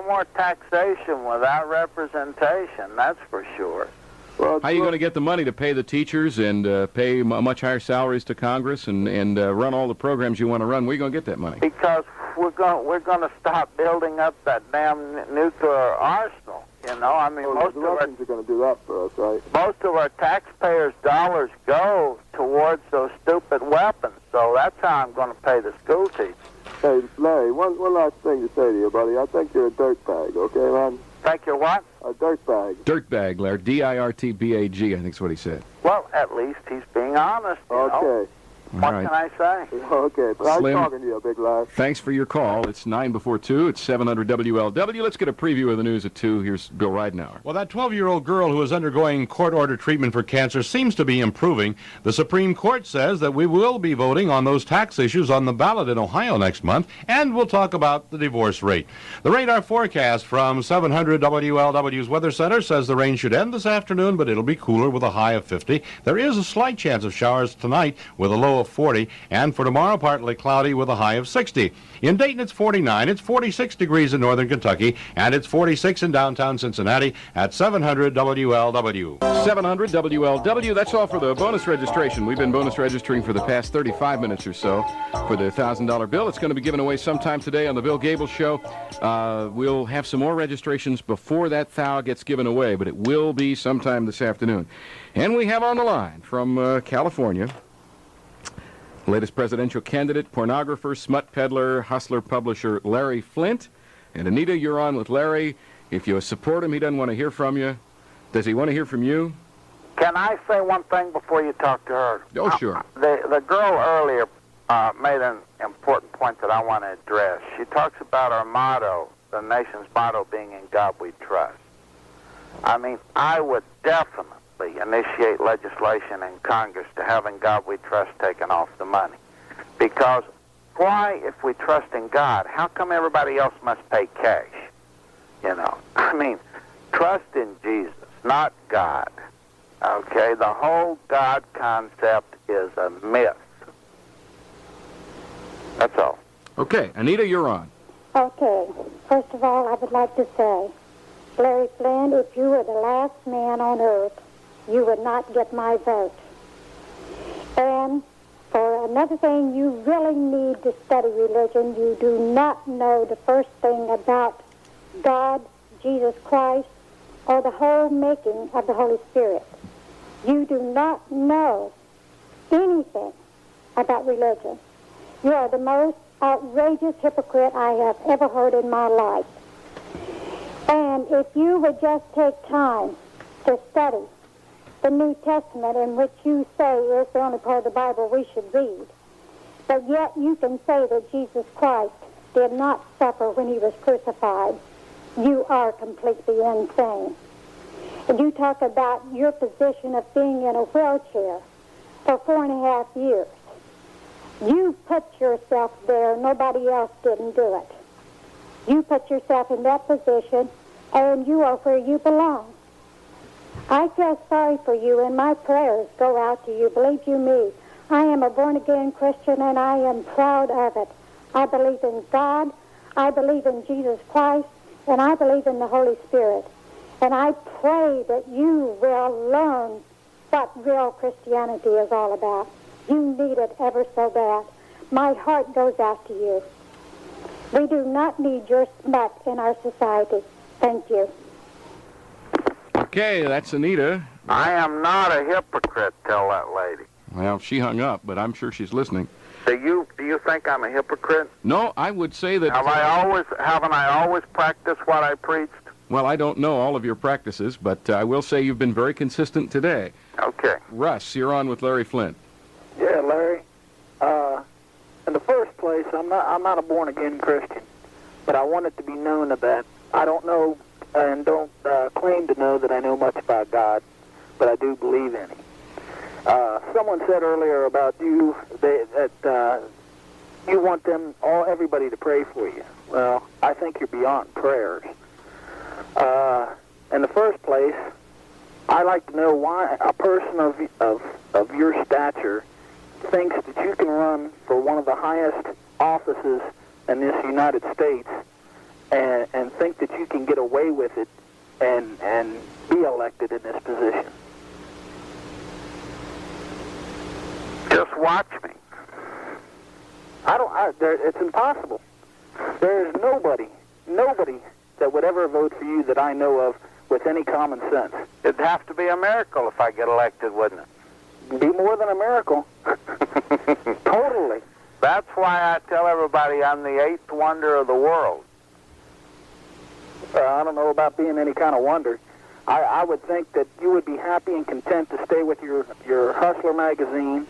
Speaker 2: more taxation without representation. That's for sure.
Speaker 1: Well, how are you going to get the money to pay the teachers and pay much higher salaries to Congress and run all the programs you want to run? Where are you going to get that money?
Speaker 2: Because we're going to stop building up that damn nuclear arsenal. You know, I mean,
Speaker 12: most of our Russians are going to do that for us, right?
Speaker 2: Most of our taxpayers' dollars go towards those stupid weapons. So that's how I'm going to pay the school teachers.
Speaker 12: Hey, Larry, one last thing to say to you, buddy. I think you're a dirtbag, okay, man?
Speaker 2: Think you're what?
Speaker 12: A dirtbag.
Speaker 1: Dirtbag, Larry. D-I-R-T-B-A-G, I think is what he said.
Speaker 2: Well, at least he's being honest, you know. What can I say?
Speaker 12: Okay, but I'm
Speaker 1: Slim,
Speaker 12: talking to you, Big Larry.
Speaker 1: Thanks for your call. It's 9 before 2. It's 700 WLW. Let's get a preview of the news at 2. Here's Bill Ridenauer.
Speaker 9: Well, that 12-year-old girl who is undergoing court-ordered treatment for cancer seems to be improving. The Supreme Court says that we will be voting on those tax issues on the ballot in Ohio next month, and we'll talk about the divorce rate. The radar forecast from 700 WLW's Weather Center says the rain should end this afternoon, but it'll be cooler with a high of 50. There is a slight chance of showers tonight with a low of 40, and for tomorrow, partly cloudy with a high of 60. In Dayton, it's 49. It's 46 degrees in northern Kentucky, and it's 46 in downtown Cincinnati at 700 WLW.
Speaker 1: 700 WLW. That's all for the bonus registration. We've been bonus registering for the past 35 minutes or so for the $1,000 bill. It's going to be given away sometime today on the Bill Gable Show. We'll have some more registrations before that $1,000 gets given away, but it will be sometime this afternoon. And we have on the line from California, latest presidential candidate, pornographer, smut peddler, hustler, publisher Larry Flynt. And Anita, you're on with Larry. If you support him, he doesn't want to hear from you. Does he want to hear from you?
Speaker 2: Can I say one thing before you talk to her?
Speaker 1: Oh, sure.
Speaker 2: The girl earlier made an important point that I want to address. She talks about our motto, the nation's motto being "In God We Trust." I mean, I would definitely initiate legislation in Congress to have "In God We Trust" taken off the money. Because why, if we trust in God, how come everybody else must pay cash? You know, I mean, trust in Jesus, not God. Okay, the whole God concept is a myth. That's all.
Speaker 1: Okay, Anita, you're on.
Speaker 13: Okay, first of all, I would like to say, Larry Flynt, if you were the last man on earth, you would not get my vote. And for another thing, you really need to study religion. You do not know the first thing about God, Jesus Christ, or the whole making of the Holy Spirit. You do not know anything about religion. You are the most outrageous hypocrite I have ever heard in my life. And if you would just take time to study the New Testament, in which you say is the only part of the Bible we should read, but yet you can say that Jesus Christ did not suffer when he was crucified, you are completely insane. And you talk about your position of being in a wheelchair for 4.5 years. You put yourself there. Nobody else didn't do it. You put yourself in that position, and you are where you belong. I feel sorry for you, and my prayers go out to you. Believe you me, I am a born-again Christian, and I am proud of it. I believe in God, I believe in Jesus Christ, and I believe in the Holy Spirit. And I pray that you will learn what real Christianity is all about. You need it ever so bad. My heart goes out to you. We do not need your smut in our society. Thank you.
Speaker 1: Okay, that's Anita.
Speaker 2: I am not a hypocrite, tell that lady.
Speaker 1: Well, she hung up, but I'm sure she's listening.
Speaker 2: Do you think I'm a hypocrite?
Speaker 1: No, I would say that...
Speaker 2: Haven't I always practiced what I preached?
Speaker 1: Well, I don't know all of your practices, but I will say you've been very consistent today.
Speaker 2: Okay.
Speaker 1: Russ, you're on with Larry Flynt.
Speaker 6: Yeah, Larry. In the first place, I'm not a born-again Christian, but I want it to be known that I don't know and don't claim to know that I know much about God, but I do believe in Him. Someone said earlier about you that you want everybody to pray for you. Well, I think you're beyond prayers. In the first place, I like to know why a person of your stature thinks that you can run for one of the highest offices in this United States and think that you can get away with it and be elected in this position.
Speaker 2: Just watch me.
Speaker 6: It's impossible. There is nobody that would ever vote for you that I know of with any common sense.
Speaker 2: It'd have to be a miracle if I get elected, wouldn't it?
Speaker 6: Be more than a miracle. Totally.
Speaker 2: That's why I tell everybody I'm the eighth wonder of the world.
Speaker 6: I don't know about being any kind of wonder. I would think that you would be happy and content to stay with your Hustler magazine.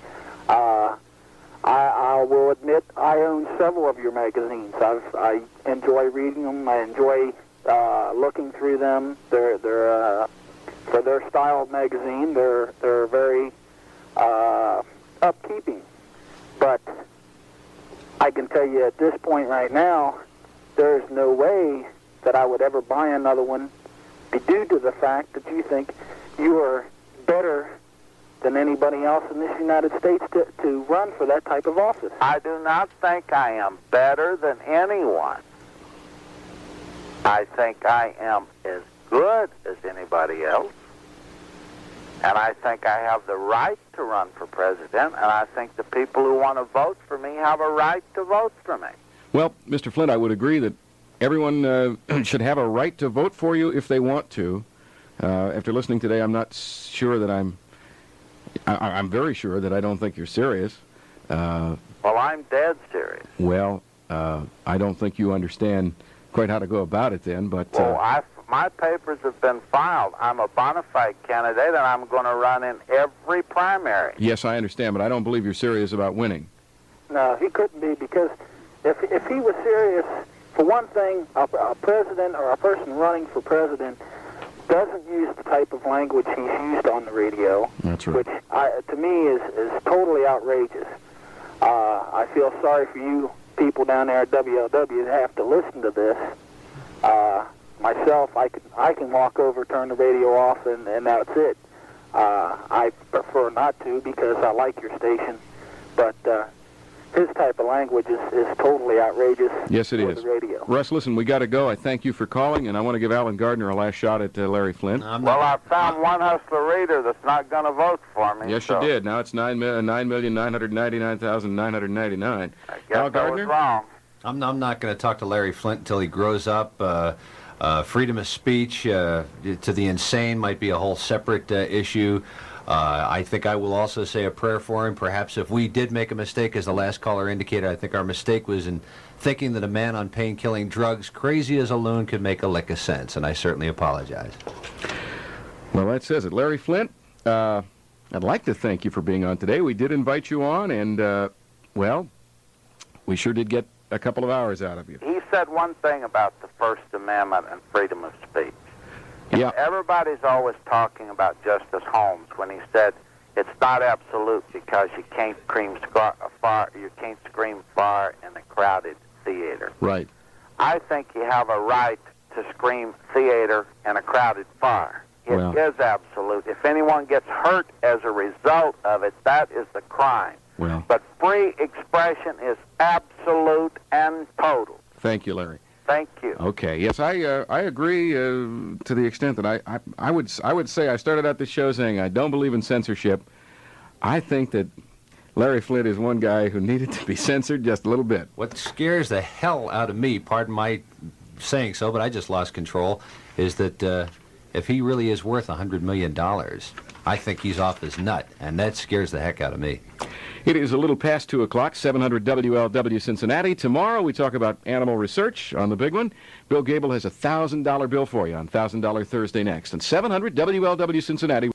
Speaker 6: I will admit I own several of your magazines. I enjoy reading them. I enjoy looking through them. They're for their style of magazine. They're very upkeeping. But I can tell you at this point right now, there's no way that I would ever buy another one due to the fact that you think you are better than anybody else in this United States to run for that type of office.
Speaker 2: I do not think I am better than anyone. I think I am as good as anybody else. And I think I have the right to run for president, and I think the people who want to vote for me have a right to vote for me.
Speaker 1: Well, Mr. Flynt, I would agree that everyone should have a right to vote for you if they want to. After listening today, I'm not sure that I'm very sure that I don't think you're serious.
Speaker 2: Well, I'm dead serious.
Speaker 1: Well, I don't think you understand quite how to go about it then, but...
Speaker 2: My papers have been filed. I'm a bona fide candidate, and I'm going to run in every primary.
Speaker 1: Yes, I understand, but I don't believe you're serious about winning.
Speaker 6: No, he couldn't be, because if he was serious, for one thing, a president or a person running for president doesn't use the type of language he's used on the radio.
Speaker 1: That's right.
Speaker 6: Which, to me, is totally outrageous. I feel sorry for you people down there at WLW that have to listen to this. Myself, I can walk over, turn the radio off, and that's it. I prefer not to because I like your station, but his type of language is totally outrageous.
Speaker 1: Yes, it is.
Speaker 6: The radio.
Speaker 1: Russ, listen, we got to go. I thank you for calling, and I want to give Alan Gardner a last shot at Larry Flynt.
Speaker 2: Well, I found one Hustler reader that's not going to vote for me.
Speaker 1: Yes, you did. Now it's 9,999,999.
Speaker 2: I guess I was wrong.
Speaker 3: I'm not going to talk to Larry Flynt until he grows up. Freedom of speech to the insane might be a whole separate issue. I think I will also say a prayer for him. Perhaps if we did make a mistake, as the last caller indicated, I think our mistake was in thinking that a man on pain-killing drugs, crazy as a loon, could make a lick of sense, and I certainly apologize.
Speaker 1: Well, that says it. Larry Flynt, I'd like to thank you for being on today. We did invite you on, and, well, we sure did get a couple of hours out of you.
Speaker 2: He said one thing about the First Amendment and freedom of speech.
Speaker 1: Yeah.
Speaker 2: Everybody's always talking about Justice Holmes when he said it's not absolute because you can't scream far in a crowded theater.
Speaker 1: Right.
Speaker 2: I think you have a right to scream theater in a crowded fire. It is absolute. If anyone gets hurt as a result of it, that is the crime.
Speaker 1: Well.
Speaker 2: But free expression is absolute and total.
Speaker 1: Thank you, Larry.
Speaker 2: Thank you.
Speaker 1: Okay. Yes, I agree to the extent that I would say I started out this show saying I don't believe in censorship. I think that Larry Flynt is one guy who needed to be censored just a little bit.
Speaker 3: What scares the hell out of me, pardon my saying so, but I just lost control, is that if he really is worth $100 million, I think he's off his nut, and that scares the heck out of me.
Speaker 1: It is a little past 2 o'clock, 700 WLW Cincinnati. Tomorrow we talk about animal research on the big one. Bill Gable has a $1,000 bill for you on $1,000 Thursday next. And 700 WLW Cincinnati.